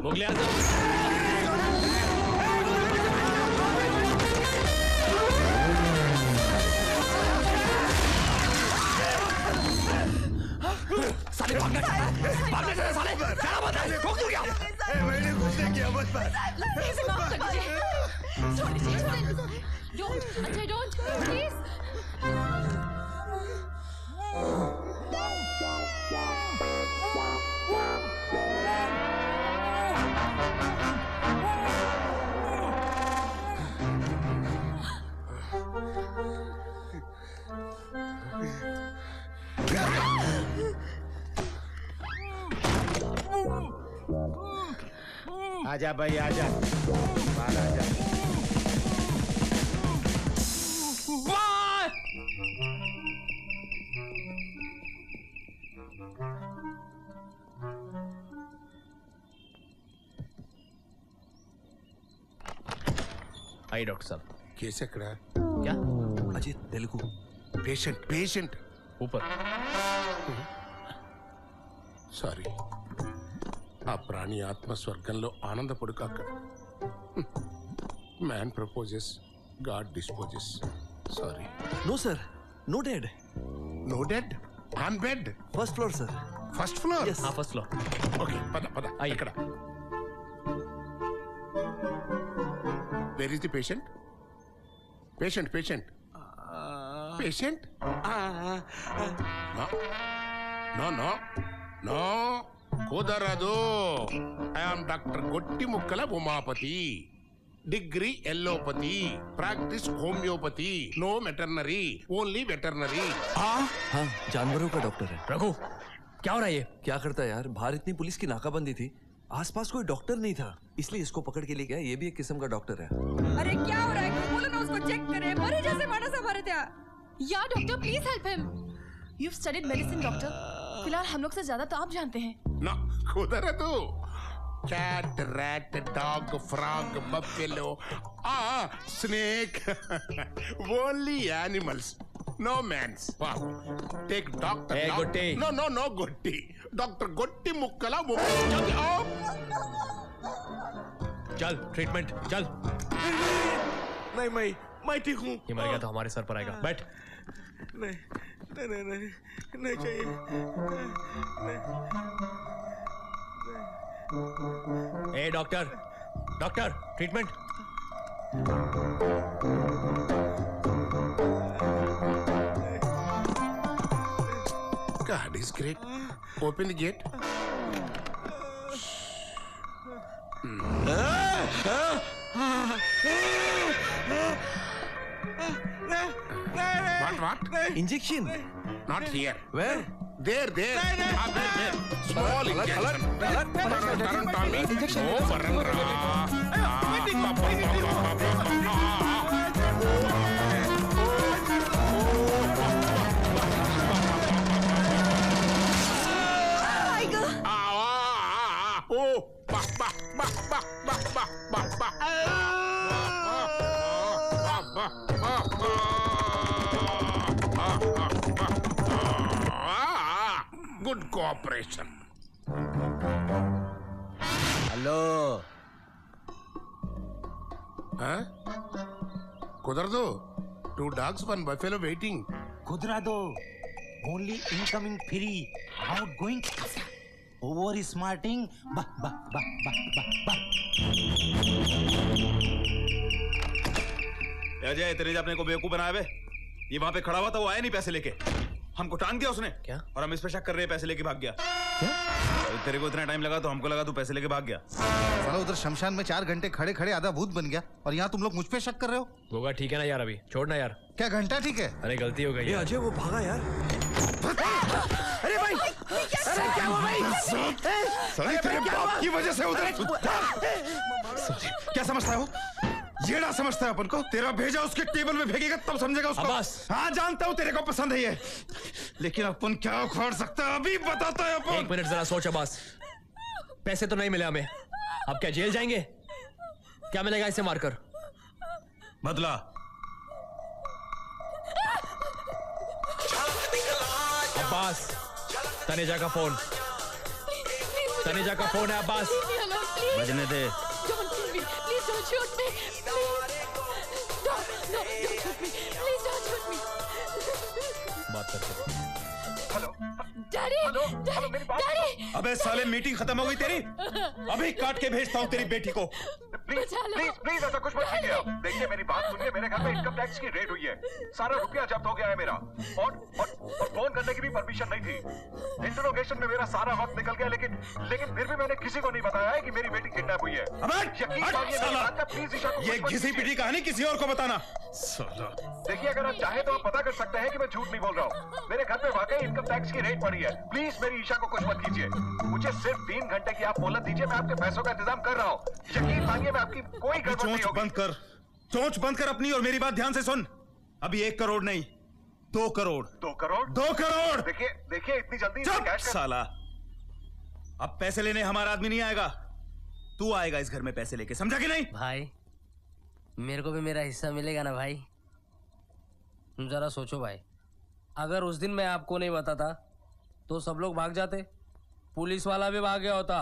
मुगल आजम, साले भागने से साले क्या बात है? ठोक दूं क्या? मैंने कुछ नहीं किया, बस इसे माफ कर दीजिए। छोड़ दीजिए। Don't, Ajay don't, please. आजा भाई आजा, बाहर आजा। आई डॉक्टर साहब। कैसे करा? क्या? अजय तेलुगु। पेशेंट ऊपर। సారీ, ఆ ప్రాణి ఆత్మ స్వర్గంలో ఆనందపడు కాక. Man proposes, god disposes. Sorry. No sir, no dead. No dead, on bed. First floor sir. First floor? Yes. हाँ फर्स्ट फ्लोर. ఓకే, పద పద. ఇక్కడ. Where is the patient? Patient patient patient? No no no, కుదరదు. I'm doctor Gotti Mukkala Umapathi, degree allopathy, practice homeopathy, no veterinary, only veterinary. हाँ, जानवरों का doctor है. रघु, क्या हो रहा है ये? क्या करता है यार, बाहर इतनी पुलिस की नाकाबंदी थी, आसपास कोई डॉक्टर नहीं था, इसलिए इसको पकड़ के ले गया. ये भी एक किस्म का डॉक्टर है. अरे क्या हो रहा है? बोलो ना उसको चेक करे. मरे जैसे मानस हमारे थे. या doctor please help him. You've studied medicine, doctor. फिलहाल हम लोग से ज्यादा तो आप जानते हैं. ना, कुदरदु. Cat, rat, dog, frog, buffalo, snake, only animals, no mans. Take doctor. ए गोट्टी. नो नो नो गोट्टी, डॉक्टर गोट्टी मुक्कला. चल ट्रीटमेंट चल. नहीं मैं ठीक हूँ. ये मर गया तो हमारे सर पर आएगा. बैठ. नहीं नहीं नहीं नहीं, नहीं चाहिए. ए doctor, doctor treatment. God is great. Open the gate. What? Injection. Not here. Where? There small good cooperation. Hello. कुदर दो। 2 dogs 1 buffalo waiting। खुदरा दो। Only incoming free, outgoing over smarting. Ajay तेरे अपने को बेवकूफ बनाया बे। ये वहां पे खड़ा हुआ था, वो आया नहीं पैसे लेके, हमको टांग दिया उसने। क्या? और हम इस पे शक कर रहे हैं पैसे लेके भाग गया। क्या? तेरे को इतना टाइम लगा तो हमको लगा तू पैसे लेके भाग गया। साला उधर शमशान में 4 घंटे खड़े खड़े आधा भूत बन गया और यहाँ तुम लोग मुझ पे शक कर रहे हो। होगा ठीक है ना यार, अभी छोड़ना यार। क्या घंटा ठीक है? अरे गलती हो गई। अजय वो भागा यार। अरे भाई, अरे क्या हुआ भाई? साले तेरे बाप की वजह से उधर। क्या समझता है वो? ये ना समझता है अपन को। तेरा भेजा उसके टेबल में फेंकेगा तब समझेगा उसको। हाँ जानता हूँ तेरे को पसंद है ये, लेकिन अपन क्या उखाड़ सकता है अभी बताता है अपन। 1 मिनट जरा सोच अब्बास। पैसे तो नहीं मिले हमें, अब क्या जेल जाएंगे? क्या मिलेगा इसे मारकर? बदला। अब्बास, तनेजा का फोन। तनेजा का फोन है अब्बास। बजने दे। Don't shoot me! Please! Don't shoot me! Please don't shoot me! बात करते। Hello daddy! डैडी! अबे साले मीटिंग खत्म हो गई तेरी? अभी काट के भेजता हूँ तेरी बेटी को। प्लीज ऐसा कुछ मत कीजिए आप। देखिए मेरी बात सुनिए, मेरे घर में इनकम टैक्स की रेड हुई है, सारा रुपया जब्त हो गया है मेरा, और फोन करने की भी परमिशन नहीं थी। इंटरोगेशन में मेरा सारा वक्त निकल गया, लेकिन फिर भी मैंने किसी को नहीं बताया है कि मेरी बेटी किडनैप हुई है। यकीन मानिए मेरी बात का, प्लीज ईशा को ये घिसी पिटी कहानी किसी और को बताना। देखिए अगर आप चाहे तो आप पता कर सकते हैं कि मैं झूठ नहीं बोल रहा हूँ। मेरे घर पे वाकई इनकम टैक्स की रेड पड़ी है। प्लीज मेरी ईशा को कुछ मत कीजिए। मुझे सिर्फ 3 घंटे की आप मोहलत दीजिए, मैं आपके पैसों का इंतजाम कर रहा हूँ। यकीन मानिए मैं आपकी कोई गड़बड़ नहीं होगी। बंद कर, चोंच बंद कर अपनी, और मेरी बात ध्यान से सुन। अभी 1 करोड़ नहीं, 2 करोड़। 2 करोड़? 2 करोड़। देखिए इतनी जल्दी कैश साला। अब पैसे लेने हमारा आदमी नहीं आएगा, तू आएगा इस घर में पैसे लेके, समझा कि नहीं? भाई मेरे को भी मेरा हिस्सा मिलेगा ना भाई? तुम जरा सोचो भाई, अगर उस दिन मैं आपको नहीं बताता तो सब लोग भाग जाते, पुलिस वाला भी भाग गया होता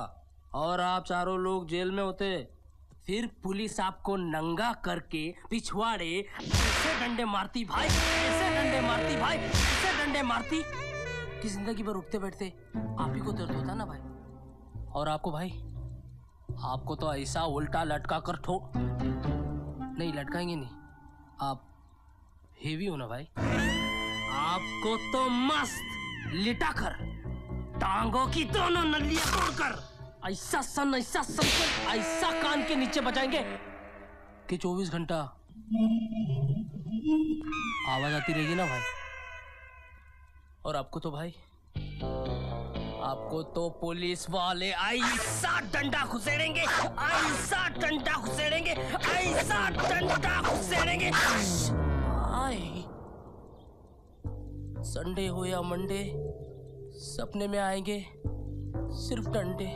और आप चारों लोग जेल में होते। फिर पुलिस आपको नंगा करके पिछवाड़े ऐसे डंडे मारती भाई, ऐसे डंडे मारती भाई, ऐसे डंडे मारती कि जिंदगी भर उठते बैठते आप ही को दर्द होता ना भाई। और आपको भाई, आपको तो ऐसा उल्टा लटका कर नहीं लटकाएंगे नहीं, आप हेवी हो ना भाई। आपको तो मस्त लिटा कर टांगों की दोनों नलियां तोड़कर ऐसा सन ऐसा कान के नीचे बजाएंगे कि 24 घंटा आवाज आती रहेगी ना भाई। और आपको तो भाई, आपको तो पुलिस वाले ऐसा डंडा घुसेड़ेंगे, ऐसा डंडा घुसेड़ेंगे, ऐसा डंडा घुसेड़ेंगे। संडे हो या मंडे, सपने में आएंगे सिर्फ डंडे।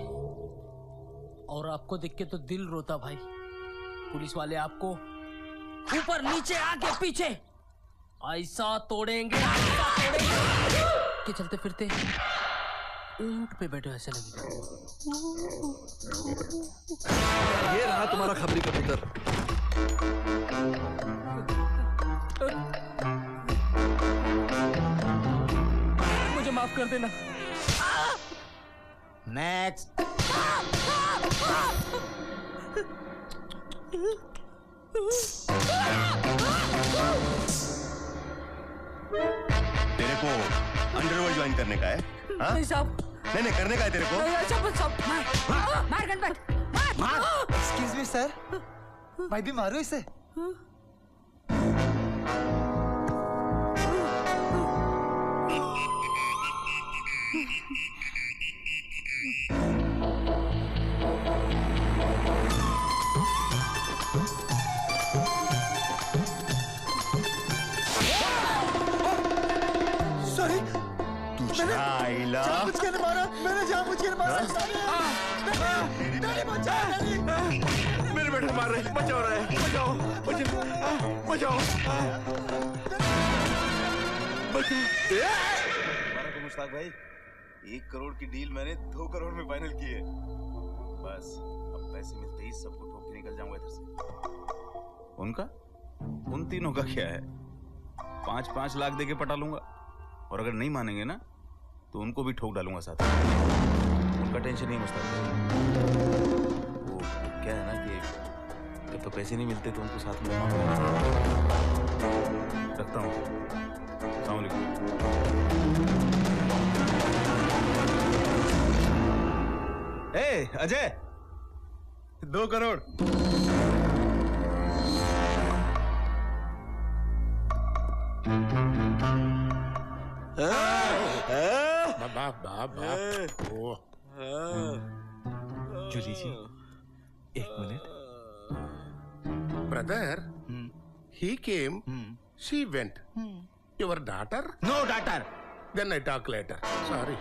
और आपको देख के तो दिल रोता भाई। पुलिस वाले आपको ऊपर नीचे आगे पीछे ऐसा तोड़ेंगे, ऐसा तोड़ेंगे कि चलते फिरते ऊंट पे बैठे ऐसे लगे। ये रहा तुम्हारा खबरी कबूतर। मुझे माफ कर देना। नेक्स्ट। तेरे को अंडरवर्ल्ड ज्वाइन करने का है? हाँ? नहीं साहब। नहीं करने का है तेरे को? मार गणपत मार। एक्सक्यूज मी सर, मैं भी मारू इसे? शाइला जानबूझ के नहीं मारा, मैंने जानबूझ के नहीं मारा। डैडी बचाओ, डैडी। मेरे बेटे को मार रहे हैं, बचाओ रहे हैं, बचाओ, बचाओ, बचाओ। मुश्ताक भाई, 1 करोड़ की डील मैंने 2 करोड़ में फाइनल की है। बस अब पैसे मिलते ही सबको ठोक के निकल जाऊंगा इधर से। उनका उन तीनों का क्या है, 5-5 लाख देके पटा लूंगा, और अगर नहीं मानेंगे ना तो उनको भी ठोक डालूंगा साथ में। उनका टेंशन नहीं मुश्ताक भाई, वो क्या है ना कि जब तो पैसे नहीं मिलते तो उनको साथ में रखता हूँ। अस्सलाम वालेकुम। ए अजय, 2 करोड़। जूली जी, 1 minute. Brother, he came, she went. Your daughter? No daughter. Then I talk later. Sorry.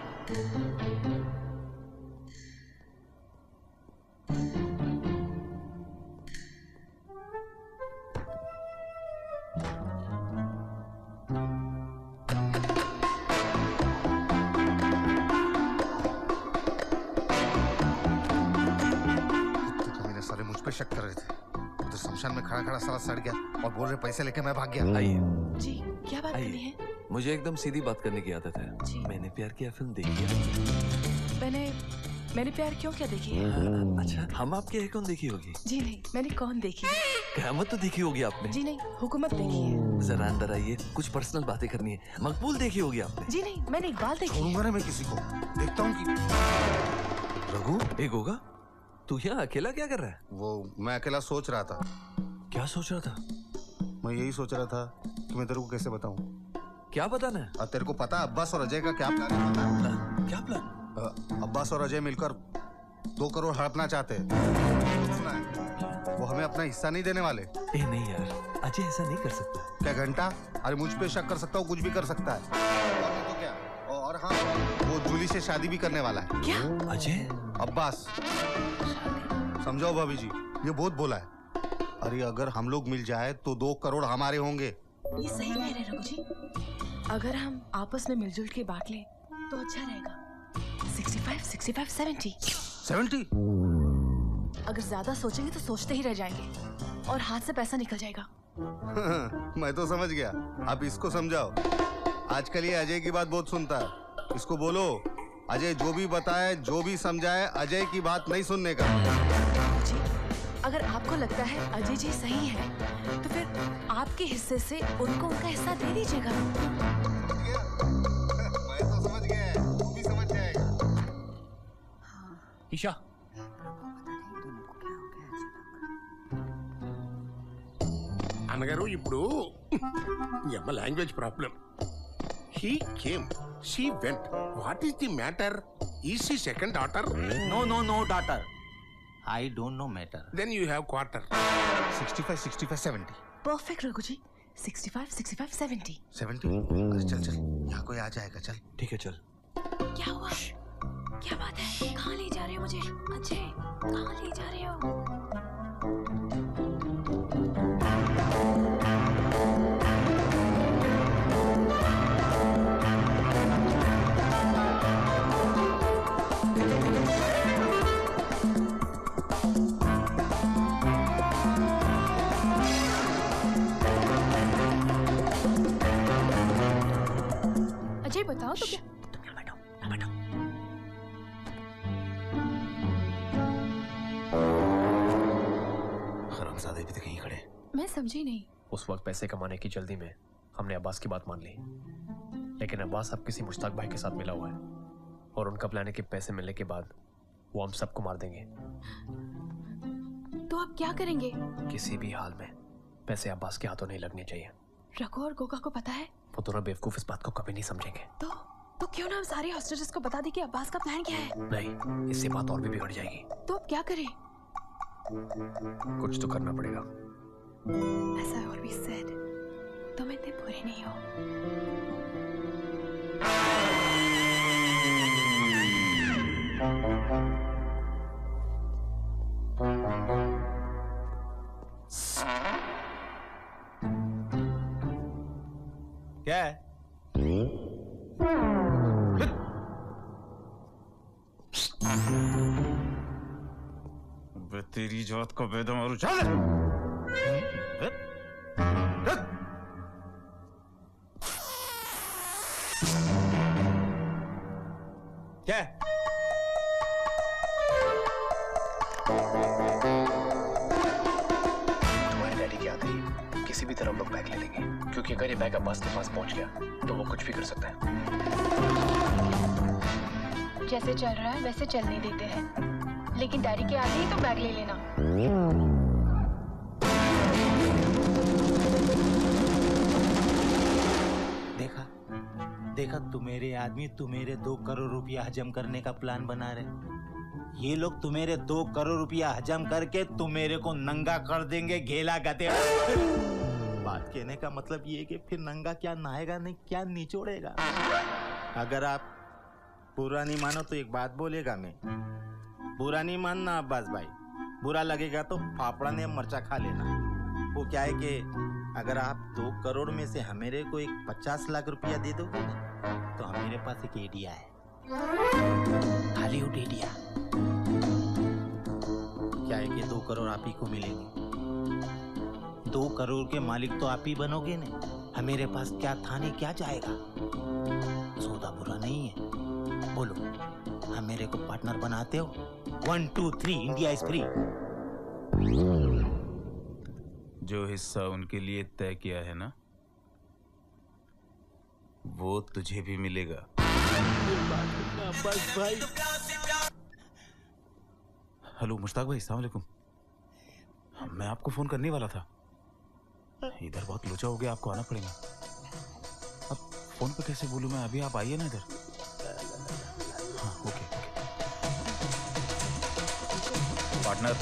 सारे मुझ पे शक कर रहे थे। उधर शमशान में खड़ा खड़ा साला सड़ गया और बोल रहे पैसे लेके मैं भाग गया। आइए। जी, क्या बात करनी है? मुझे एकदम सीधी बात करने की आदत है। मैंने प्यार किया फिल्म देखी है। मैंने प्यार क्यों क्या देखी है? अच्छा, हम आपके हैं कौन देखी होगी? जी नहीं, मैंने कौन देखी है? क़यामत तो देखी होगी आपने। जी नहीं, हुकूमत देखी है। जरा अंदर आइए, कुछ पर्सनल बातें करनी है। मकबूल देखी होगी आपने। जी नहीं, मैंने इकबाल देखी है। छोड़ूंगा ना मैं किसी को, देखता हूँ कि रघु, एक होगा तू यहाँ अकेला क्या कर रहा है? वो मैं अकेला सोच रहा था। क्या सोच रहा था? मैं यही सोच रहा था कि मैं तेरे को कैसे बताऊं। क्या बताना है? तेरे को पता अब्बास और अजय का क्या प्लान है? क्या प्लान? अब्बास और अजय मिलकर 2 करोड़ हड़पना चाहते हैं। सुना है? वो हमें अपना हिस्सा नहीं देने वाले। नहीं यार, अजय ऐसा नहीं कर सकता। क्या घंटा? अरे मुझ पे शक कर सकता हूँ, कुछ भी कर सकता है। तो क्या? और हाँ, वो जूली से शादी भी करने वाला है। क्या? अजय? अब्बास, समझाओ भाभी जी, ये बहुत बोला है। अरे अगर हम लोग मिल जाए तो 2 करोड़ हमारे होंगे। ये सही कह रहे रघु जी। अगर हम आपस में मिलजुल के बांट लें तो अच्छा रहेगा। 65, 65, 70। 70? अगर ज्यादा सोचेंगे तो सोचते ही रह जाएंगे और हाथ से पैसा निकल जाएगा। मैं तो समझ गया, आप इसको समझाओ। आजकल ये अजय की बात बहुत सुनता है, इसको बोलो अजय जो भी बताए, जो भी समझाए, अजय की बात नहीं सुनने का। जी, अगर आपको लगता है अजय जी सही है तो फिर आपके हिस्से से उनको उनका हिस्सा दे दीजिएगा। मैं तो समझ गया, तू भी समझ जाएगा। ईशा, అన్నగారు ఇప్పుడు ఎమ్మ language problem. He came, she went. What is the matter? Is she second daughter? No daughter. I don't know matter. Then you have quarter. 65, 65, 70. Perfect Raghu ji. 65, 65, 70। 70? अरे चल चल, यहाँ कोई आ जाएगा, चल। ठीक है चल। क्या हुआ? क्या बात है? कहाँ ले जा रहे हो मुझे? अजय, कहाँ ले जा रहे हो? अजय बताओ तो क्या? तुम यहाँ बैठो, यहाँ बैठो। हरामजादे भी तो कहीं खड़े। मैं समझी नहीं। उस वक्त पैसे कमाने की जल्दी में हमने अब्बास की बात मान ली, लेकिन अब्बास अब किसी मुश्ताक भाई के साथ मिला हुआ है और उनका प्लान है कि पैसे मिलने के बाद वो हम सबको मार देंगे। तो आप क्या करेंगे? किसी भी हाल में पैसे अब्बास के हाथों नहीं लगने चाहिए। रघु और गोगा को पता है? वो दोनों बेवकूफ इस बात को कभी नहीं समझेंगे। तो क्यों ना हम सारे हॉस्टेजेस को बता दें कि अब्बास का प्लान क्या है? नहीं, इससे बात और भी बिगड़ जाएगी। तो अब क्या करें? कुछ तो करना पड़ेगा। As I always said, तुम इतने बुरे नहीं हो। क्या है? तेरी जात को बेदम मारू चल। क्या? तुम्हारे डैडी के आते ही किसी भी तरह हम लोग बैग ले लेंगे, क्योंकि अगर ये बैग अब्बास के पास पहुंच गया तो वो कुछ भी कर सकता है। जैसे चल रहा है वैसे चलने देते हैं, लेकिन डैडी के आते ही तो बैग ले लेना। देखा देखा, तुम्हारे आदमी तुम्हारे 2 करोड़ रुपया हजम करने का प्लान बना रहे। ये लोग तुम्हारे 2 करोड़ रुपया हजम करके तुम्हारे को नंगा कर देंगे, घेला गधे। बात कहने का मतलब ये है कि फिर नंगा क्या नहाएगा नहीं, क्या निचोड़ेगा। अगर आप बुरा नहीं मानो तो एक बात बोलेगा मैं, बुरा नहीं मानना अब्बास भाई, बुरा लगेगा तो फाफड़ा ने मर्चा खा लेना। वो क्या है कि अगर आप 2 करोड़ में से हमेरे को एक 50 लाख रुपया दे दोगे ना, तो हमारे पास एक एडिया है, हॉलीवुड एडिया। क्या है कि 2 करोड़ आप ही को मिलेंगे। 2 करोड़ के मालिक तो आप ही बनोगे ना। हमारे पास क्या थाने क्या जाएगा, सौदा बुरा नहीं है। बोलो, हम मेरे को पार्टनर बनाते हो? 1 2 3 इंडिया इज फ्री। जो हिस्सा उनके लिए तय किया है ना, वो तुझे भी मिलेगा। बस भाई। हेलो मुश्ताक भाई, अस्सलाम वालेकुम। मैं आपको फोन करने वाला था, इधर बहुत लोचा हो गया, आपको आना पड़ेगा। अब फोन पे कैसे बोलूं मैं? अभी आप आइए ना इधर। हाँ, ओके। पार्टनर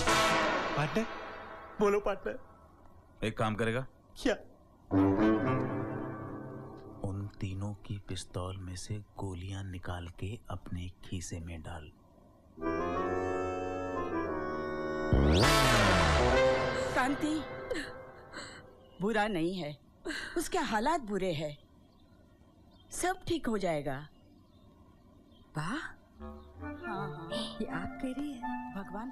पार्टनर बोलो पार्टनर। एक काम करेगा क्या? उन तीनों की पिस्तौल में से गोलियां निकाल के अपने खीसे में डाल। कांति बुरा नहीं है, उसके हालात बुरे हैं, सब ठीक हो जाएगा। वाह, हाँ, ये आप कह रही है? भगवान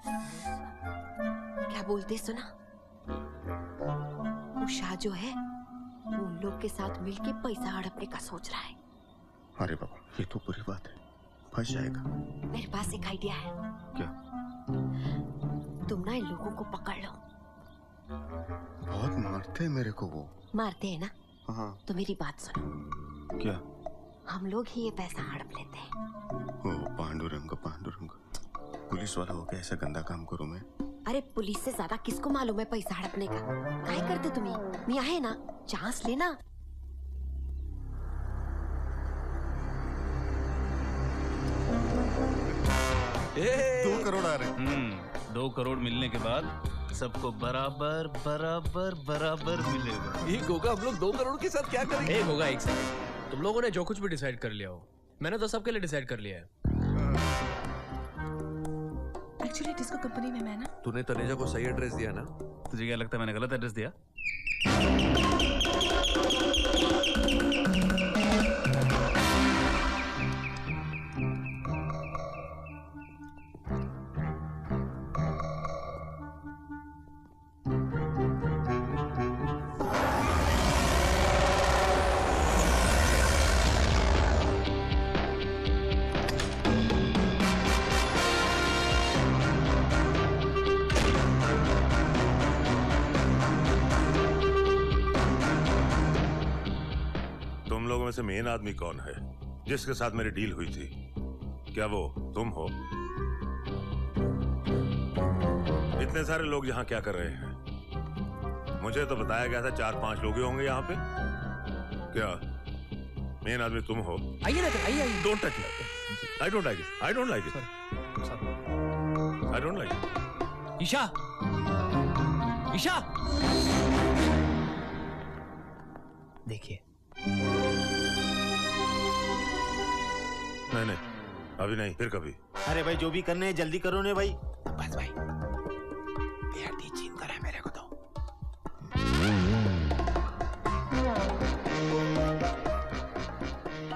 क्या बोलते सुना? वो शाह जो है वो उन लोग के साथ मिलके पैसा हड़पने का सोच रहा है। अरे बाबा, ये तो बुरी बात है, फंस जाएगा। मेरे पास एक आइडिया है। क्या? तुम ना इन लोगों को पकड़ लो। बहुत मारते हैं मेरे को वो। मारते हैं ना? हाँ। तो मेरी बात सुनो। क्या? हम लोग ही ये पैसा हड़प लेते हैं। ओ पांडुरंग पांडुरंग, पुलिस वाला होकर ऐसा गंदा काम करूं मैं? अरे पुलिस से ज्यादा किसको मालूम है पैसा हड़पने का? काहे करते तुम्हें? मियाँ है ना, चांस लेना। ए! 2 करोड़ आ रहे। 2 करोड़ मिलने के बाद सबको बराबर बराबर बराबर मिलेगा। ये गोगा, हम लोग 2 करोड़ के साथ क्या करेंगे? गोगा, एक सेकंड। तुम लोगों ने जो कुछ भी डिसाइड कर लिया हो, मैंने तो सबके लिए डिसाइड कर लिया है। एक्चुअली डिस्को कंपनी में मैं ना। तूने तनेजा को सही एड्रेस दिया ना? तुझे क्या लगता है मैंने गलत एड्रेस दिया? में से मेन आदमी कौन है जिसके साथ मेरी डील हुई थी? क्या वो तुम हो? इतने सारे लोग यहाँ क्या कर रहे हैं? मुझे तो बताया गया था 4-5 लोग ही होंगे यहाँ पे। क्या मेन आदमी तुम हो? आइए ना, आइए। Don't touch it. I don't like it. I don't like it. I don't like it. Isha, Isha, देखिए। नहीं, अभी नहीं, फिर कभी। अरे भाई जो भी करने हैं जल्दी करो ने भाई। बस भाई बेहद चीन करा मेरे को तो।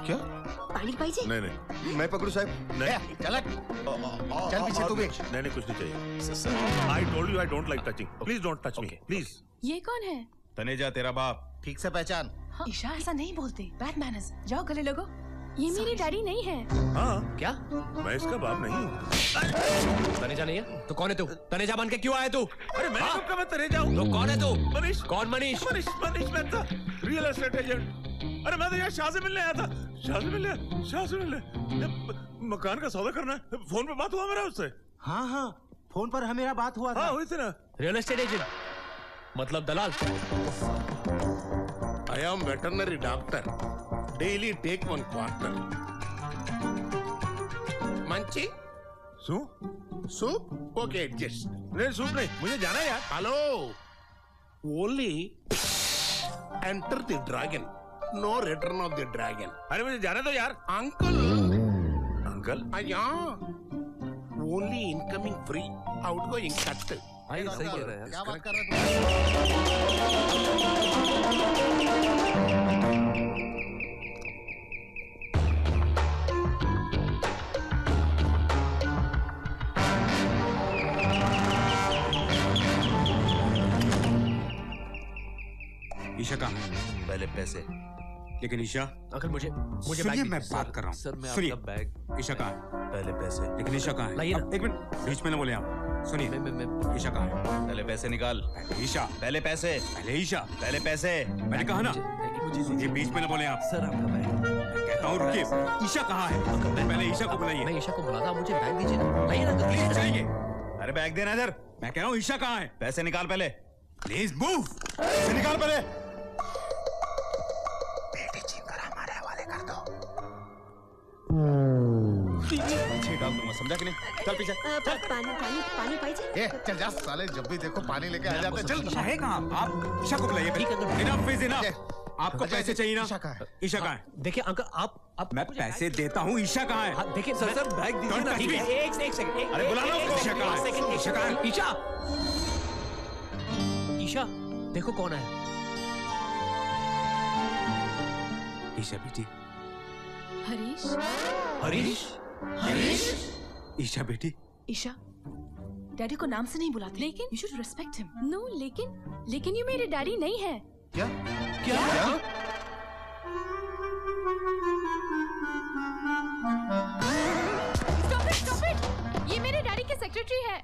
क्या पानी पाइए? नहीं नहीं मैं पकड़ू साहब? नहीं चल चल पीछे तू भी। नहीं कुछ नहीं चाहिए। I told you I don't like touching. Please don't touch me please. ये कौन है? तनेजा तेरा बाप। ठीक से पहचान। ईशा ऐसा नहीं बोलते, बैड मैनर्स। जाओ गले लगो। ये मेरे डैडी नहीं है। हाँ क्या? मैं इसका बाप नहीं हूँ। तनेजा नहीं है? तो कौन है तू? तनेजा बन के क्यों आया तू? अरे मैं कब का मैं तनेजा हूँ? तो कौन है तू? मनीष। कौन Manish? Manish Mehta, real estate agent. अरे मैं तो यहाँ शाह से मिलने आया था। शाह से मिलने मकान का सौदा करना है। फोन पे बात हुआ मेरा उससे। हाँ फोन पर मेरा बात हुआ था। हाँ हुई थी ना। रियल एस्टेट एजेंट मतलब दलाल। I am veterinary doctor. Daily take 1 quarter. मंची? Soup? Okay, adjust. नहीं सूप नहीं, मुझे जाना है यार। Hello. Only enter the dragon. No return of the dragon. अरे मुझे जाने दो यार। Uncle. Yeah. Only incoming free. Outgoing cut. भाई सही कह रहा है क्या बात यार। कर ईशा कहाँ है? पहले पैसे। लेकिन ईशा अंकल मुझे सुनिए, मैं बात कर रहा सर हूँ। मैं सुनिए, आपका बैग। ईशा कहाँ है? पहले पैसे। लेकिन ईशा कहाँ है? लाइए ना। अब एक मिनट बीच में ना बोले आप। सुनिए, मैं ईशा कहाँ है? पहले पैसे निकाल। ईशा पहले पैसे। पहले ईशा पहले पैसे। मैंने कहा ना, ये बीच में ना बोले आप। सर आपका बैग। मैं कहता हूँ रुकिए, ईशा कहाँ है? पहले ईशा को बुलाइए। मैं ईशा को बुलाता, मुझे बैग दीजिए ना। लाइए ना प्लीज चाहिए। अरे बैग देना इधर। मैं कह रहा हूँ ईशा कहाँ है? पैसे निकाल पहले। Please move. पैसे निकाल पहले। पीछे डाल दूंगा, समझा कि नहीं? चल पीछे। पानी पाइए? चल जा साले, जब भी देखो पानी लेके आ जाते। चल ईशा है कहाँ? आप ईशा को बुलाइए। Enough is enough. आपको पैसे चाहिए ना? ईशा कहाँ है? ईशा कहाँ है? देखिए अंकल आप मैं पैसे देता हूँ। ईशा कहाँ है? हाँ, देखिए सर बैग दीजिए ना। ठीक है, एक सेकंड। अरे बुला लो उसको। ईशा कहाँ है? ईशा कहाँ है? ईशा ईशा देखो कौन है। ईशा बेटी। हरीश। हरीश? हरीश? ईशा बेटी। ईशा डैडी को नाम से नहीं बुलाते। लेकिन you should respect him. No लेकिन ये मेरे डैडी नहीं है। क्या? Stop it! ये मेरे डैडी के सेक्रेटरी है,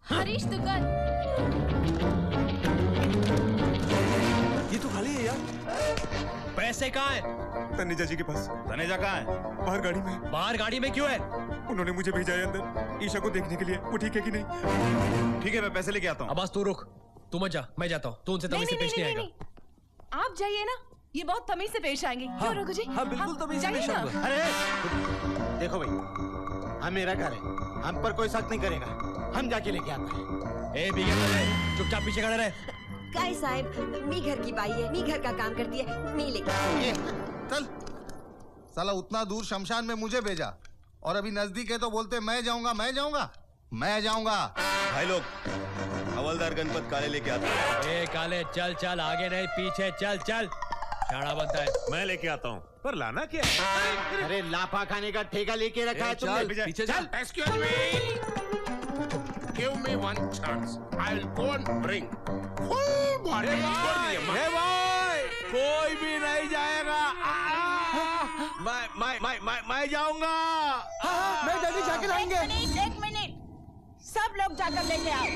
हरीश दुग्गल। ये तो खाली है यार। पैसे कहाँ है? तनेजा जी के पास। तनेजा कहाँ है? बाहर गाड़ी में। बाहर गाड़ी में क्यों है? उन्होंने मुझे भेजा है अंदर ईशा को देखने के लिए। वो ठीक है कि नहीं? ठीक है, मैं पैसे लेके आता हूँ। अब्बास तू रुक, तू मत जा, मैं जाता हूँ। तू उनसे तमीज से पेश नहीं आएगा। आप जाइए ना, ये बहुत तमीज से पेश आएंगे। क्यों रघु जी? हाँ बिल्कुल तमीज से पेश आऊंगा। अरे देखो भाई, हम मेरा घर है, हम पर कोई शक नहीं करेगा। हम जाके लेके आते हैं। ए बिगड़ रहे, चुपचाप पीछे खड़े रहे। काय साहब, मी घर की बाई है, मी घर का काम करती है, मी लेके। चल साला, उतना दूर शमशान में मुझे भेजा और अभी नजदीक है तो बोलते मैं जाऊंगा। भाई लोग, हवलदार गणपत काले लेके आते हैं। ए काले चल आगे नहीं पीछे चल। शाना बनता है। मैं लेके आता हूँ, पर लाना क्या है? अरे लाफा खाने का ठेका लेके रखा है तुमने। पीछे चल। Excuse me. Give me 1 chance. I'll go and bring full body. कोई भी नहीं जाएगा। मैं जाऊंगा। मैं डैडी जाके लाएंगे। एक मिनट, सब लोग जाकर लेके आओ।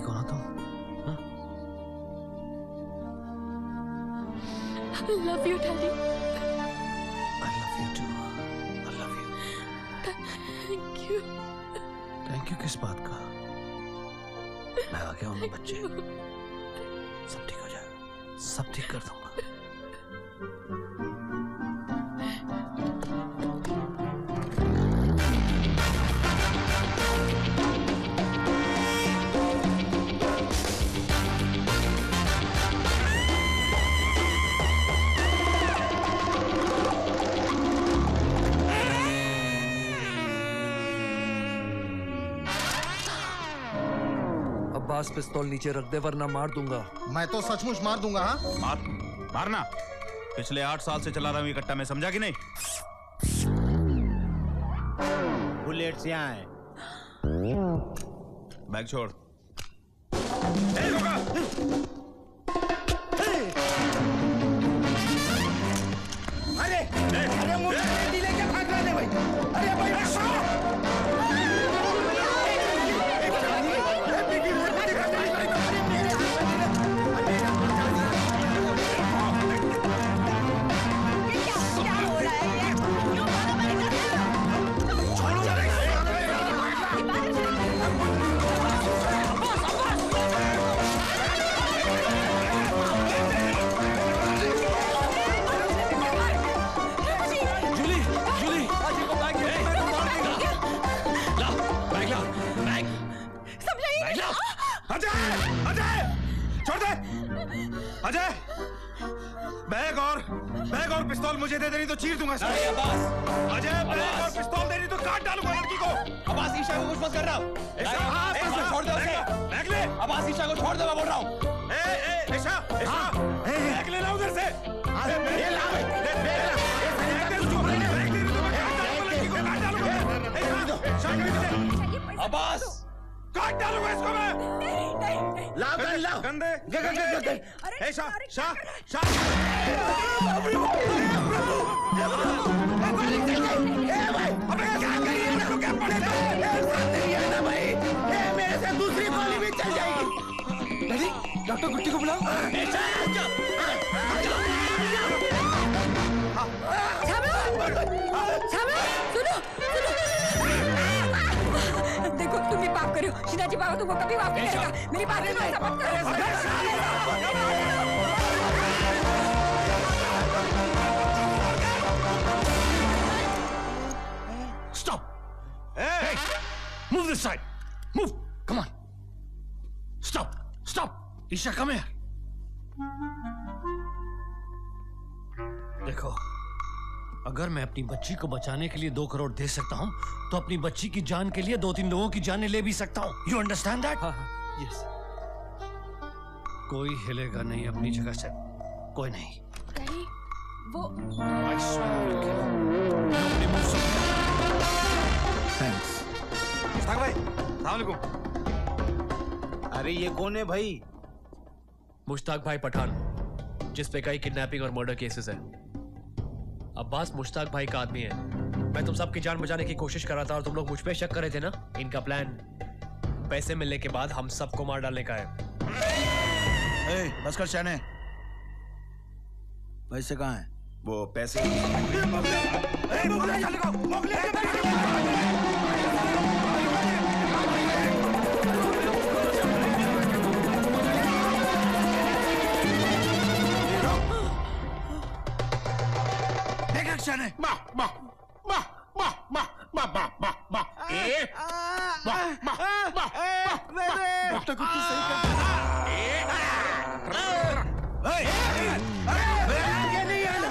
हो ना तुम? I love you, Daddy. I love you too. I love you. Thank you. Thank you किस बात का? मैं आ गया हूँ ना बच्चे, सब ठीक हो जाएगा, सब ठीक कर दूंगा। अब्बास पिस्तौल नीचे रख दे वरना मार दूंगा। मैं तो सचमुच मार दूंगा। हाँ मारना। पिछले 8 साल से चला रहा हूँ ये कट्टा, मैं समझा कि नहीं? बुलेट्स यहाँ है। बैग छोड़। अरे अरे मुझे लेके भाग रहे भाई। अरे भाई अजय, बैग और पिस्तौल मुझे दे देनी तो चीर दूंगा। अरे अब्बास, अजय बैग और पिस्तौल देनी तो काट डालूंगा लड़की को। अब्बास ईशा को कुछ मत कर रहा। छोड़ दो उसे। बैग ले। अब्बास ईशा को छोड़ दो, मैं बोल रहा हूँ। ईशा, बैग ले ला उधर से। अब्बास, काट डालूंगा इसको मैं। लाओ गन लाओ। गंदे अरे शाह शाह शाह मेरे से दूसरी गोली भी चल जाएगी। डैडी, डॉक्टर गुट्टी को बुलाओ। देखो तुम भी पाप करो, शिवाजी बाबा तुमको कभी माफ नहीं करेगा। मेरी बात सुनो, ऐसा मत करो। Stop! Hey! Move this side! Move! Come on! Stop! Stop! Isha, come here! देखो, अगर मैं अपनी बच्ची को बचाने के लिए 2 करोड़ दे सकता हूँ, तो अपनी बच्ची की जान के लिए 2-3 लोगों की जानें ले भी सकता हूँ। You understand that? हाँ, yes. कोई हिलेगा नहीं अपनी जगह से, कोई नहीं। डैडी, वो I swear I will kill you. Nobody moves from here. Thanks. Mushtaq भाई, अस्सलाम वालेकुम। अरे ये कौन है भाई? मुश्ताक भाई पठान, जिस पे कई किडनैपिंग और मर्डर केसेस है। अब्बास मुश्ताक भाई का आदमी है। मैं तुम सबकी जान बचाने की कोशिश कर रहा था और तुम लोग मुझ पे शक कर रहे थे ना। इनका प्लान पैसे मिलने के बाद हम सबको मार डालने का है। बस कर शाने। पैसे कहाँ हैं? वो पैसे शाने। डॉक्टर गुट्टी सही आगे नहीं आना,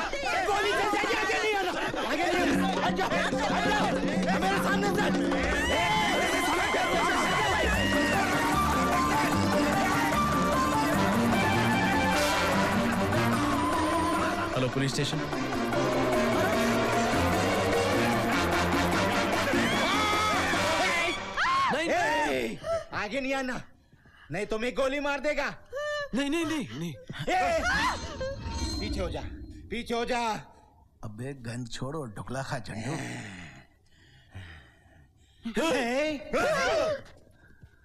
गोली चल जाएगी। आगे नहीं आना, आगे नहीं आना। हट जाओ, मेरे सामने से। Hello police station. नहीं, आगे नहीं आना, नहीं तो मैं गोली मार देगा। नहीं। पीछे हो जा, पीछे हो जा। अबे गन छोड़ो, ढुकला खा झंडू।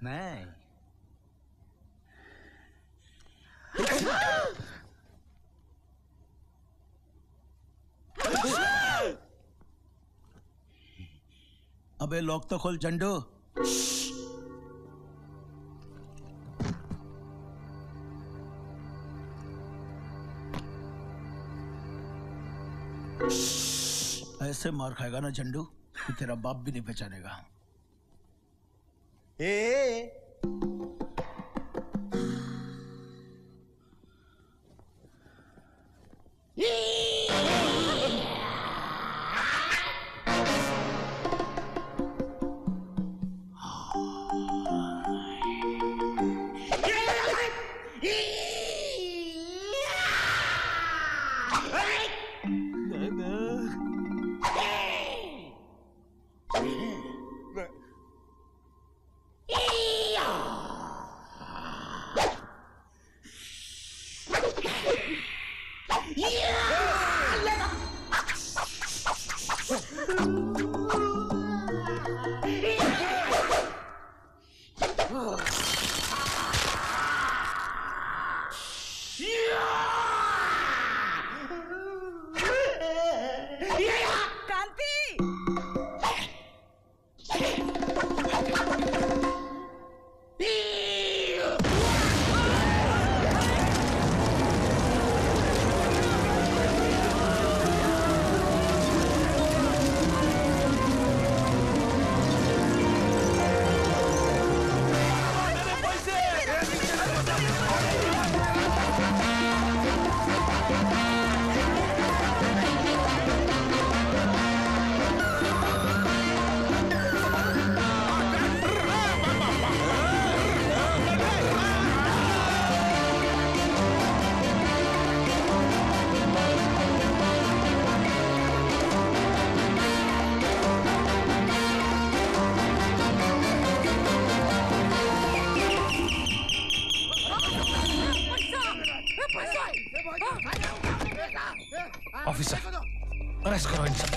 नहीं, अबे लॉक तो खोल जंडू। ऐसे मार खाएगा ना झंडू कि तेरा बाप भी नहीं पहचानेगा। ऑफिसर, अरेस्ट करो इन सब।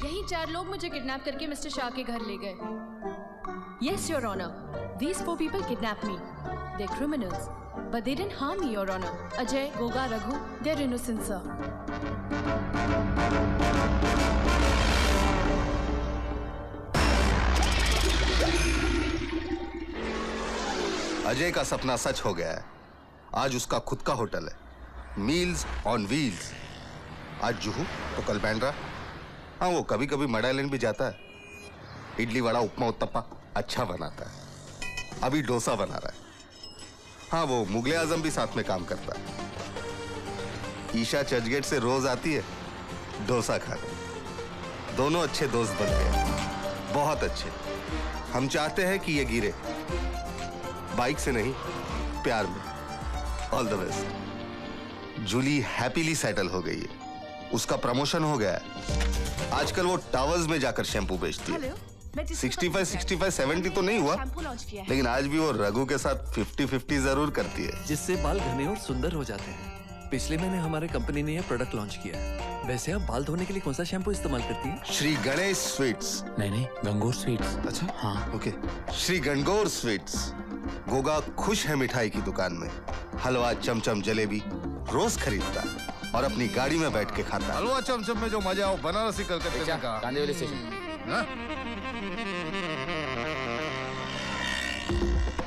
यही 4 लोग मुझे किडनैप करके मिस्टर शाह के घर ले गए। Yes, Your Honor. These 4 people kidnapped me. They're criminals, but they didn't harm me, Your Honor. Ajay, Goga, Raghu, they're innocent, sir. Ajay का सपना सच हो गया है। आज उसका खुद का होटल है, मील्स ऑन व्हील्स। आज जुहू तो कल बैंड्रा। हाँ, वो कभी कभी मड आइलैंड भी जाता है। इडली वड़ा उपमा उत्तप्पा अच्छा बनाता है। अभी डोसा बना रहा है। हाँ, वो मुगले आजम भी साथ में काम करता है। ईशा चर्चगेट से रोज आती है डोसा खाने। दोनों अच्छे दोस्त बन गए, बहुत अच्छे। हम चाहते हैं कि ये गिरे, बाइक से नहीं, प्यार में। All the best. Julie happily settle हो गई है, उसका प्रमोशन हो गया है। आजकल वो टावर्स में जाकर शैम्पू बेचती है। 65, 70 तो नहीं हुआ, लेकिन आज भी वो रघु के साथ 50-50 जरूर करती है, जिससे बाल घने और सुंदर हो जाते हैं। पिछले महीने हमारे कंपनी ने यह प्रोडक्ट लॉन्च किया है। वैसे आप बाल धोने के लिए कौन सा शैम्पू इस्तेमाल करती है? श्री गणेश स्वीट्स। नहीं, गंगोर स्वीट्स। अच्छा, हाँ, ओके। श्री गणगौर स्वीट्स। गोगा खुश है मिठाई की दुकान में। हलवा, चमचम, जलेबी रोज खरीदता है और अपनी गाड़ी में बैठ के खाता है। हलवा चमचम में जो मजा हो बनारसी कलकत्ते में कहा। कांदिवली स्टेशन।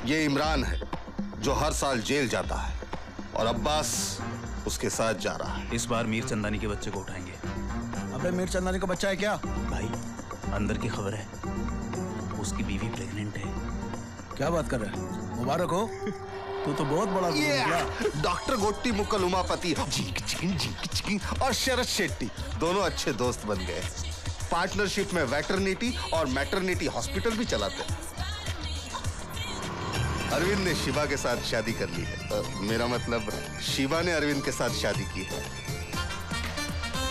ये इमरान है जो हर साल जेल जाता है और अब्बास उसके साथ जा रहा है। इस बार मीर चंदानी के बच्चे को उठाएंगे। अबे मीर चंदानी का बच्चा है क्या? भाई, अंदर की खबर है, उसकी बीवी प्रेग्नेंट है। क्या बात कर रहा है? मुबारक हो, तू तो बहुत बड़ा निकला। डॉक्टर गोट्टी मुक्कल उमापति और शरद शेट्टी दोनों अच्छे दोस्त बन गए। पार्टनरशिप में वेटरनिटी और मैटरनिटी हॉस्पिटल भी चलाते हैं। अरविंद ने शिवा के साथ शादी कर ली है। मेरा मतलब शिवा ने अरविंद के साथ शादी की है।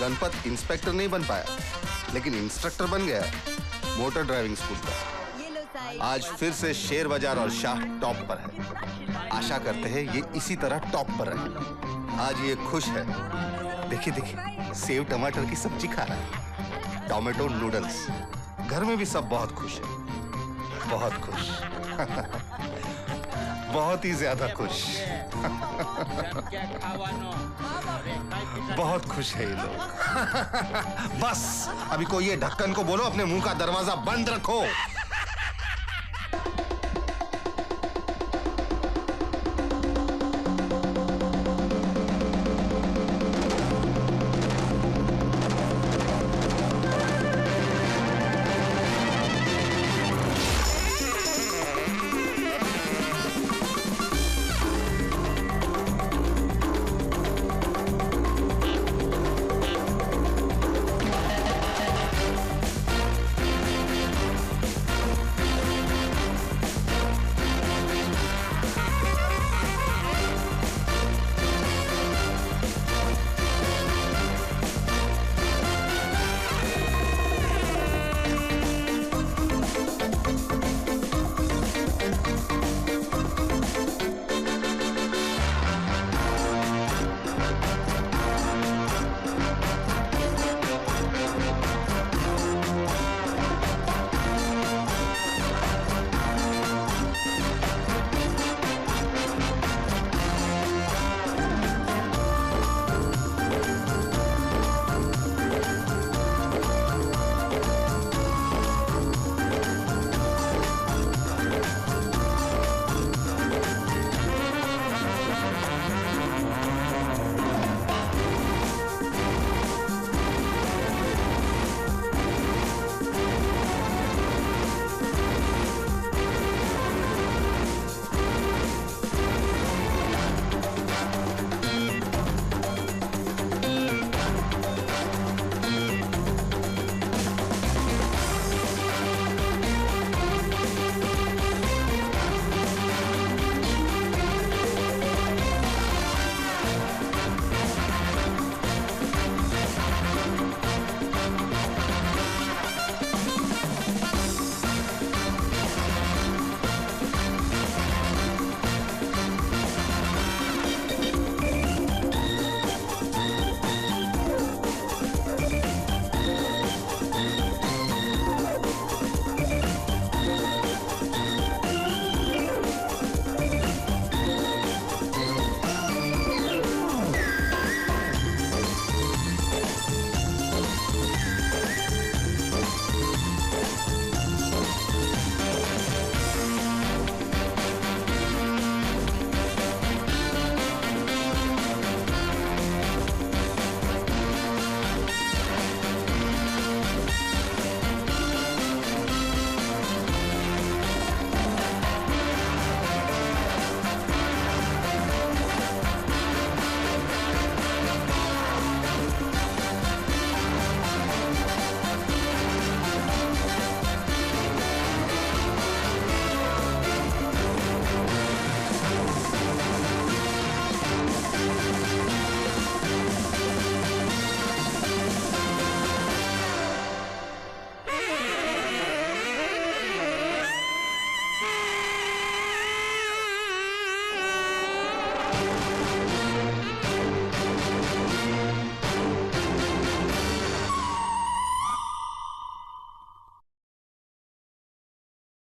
गणपत इंस्पेक्टर नहीं बन पाया, लेकिन इंस्ट्रक्टर बन गया मोटर ड्राइविंग स्कूल का। आज फिर से शेर बाजार और शाह टॉप पर है। आशा करते हैं ये इसी तरह टॉप पर रहे। आज ये खुश है। देखिए देखिए, सेव टमाटर की सब्जी खा रहा है, टोमेटो नूडल्स। घर में भी सब बहुत खुश है, बहुत खुश। बहुत ही ज्यादा खुश। बहुत खुश है ये लोग। बस अभी कोई ये ढक्कन को बोलो अपने मुंह का दरवाजा बंद रखो।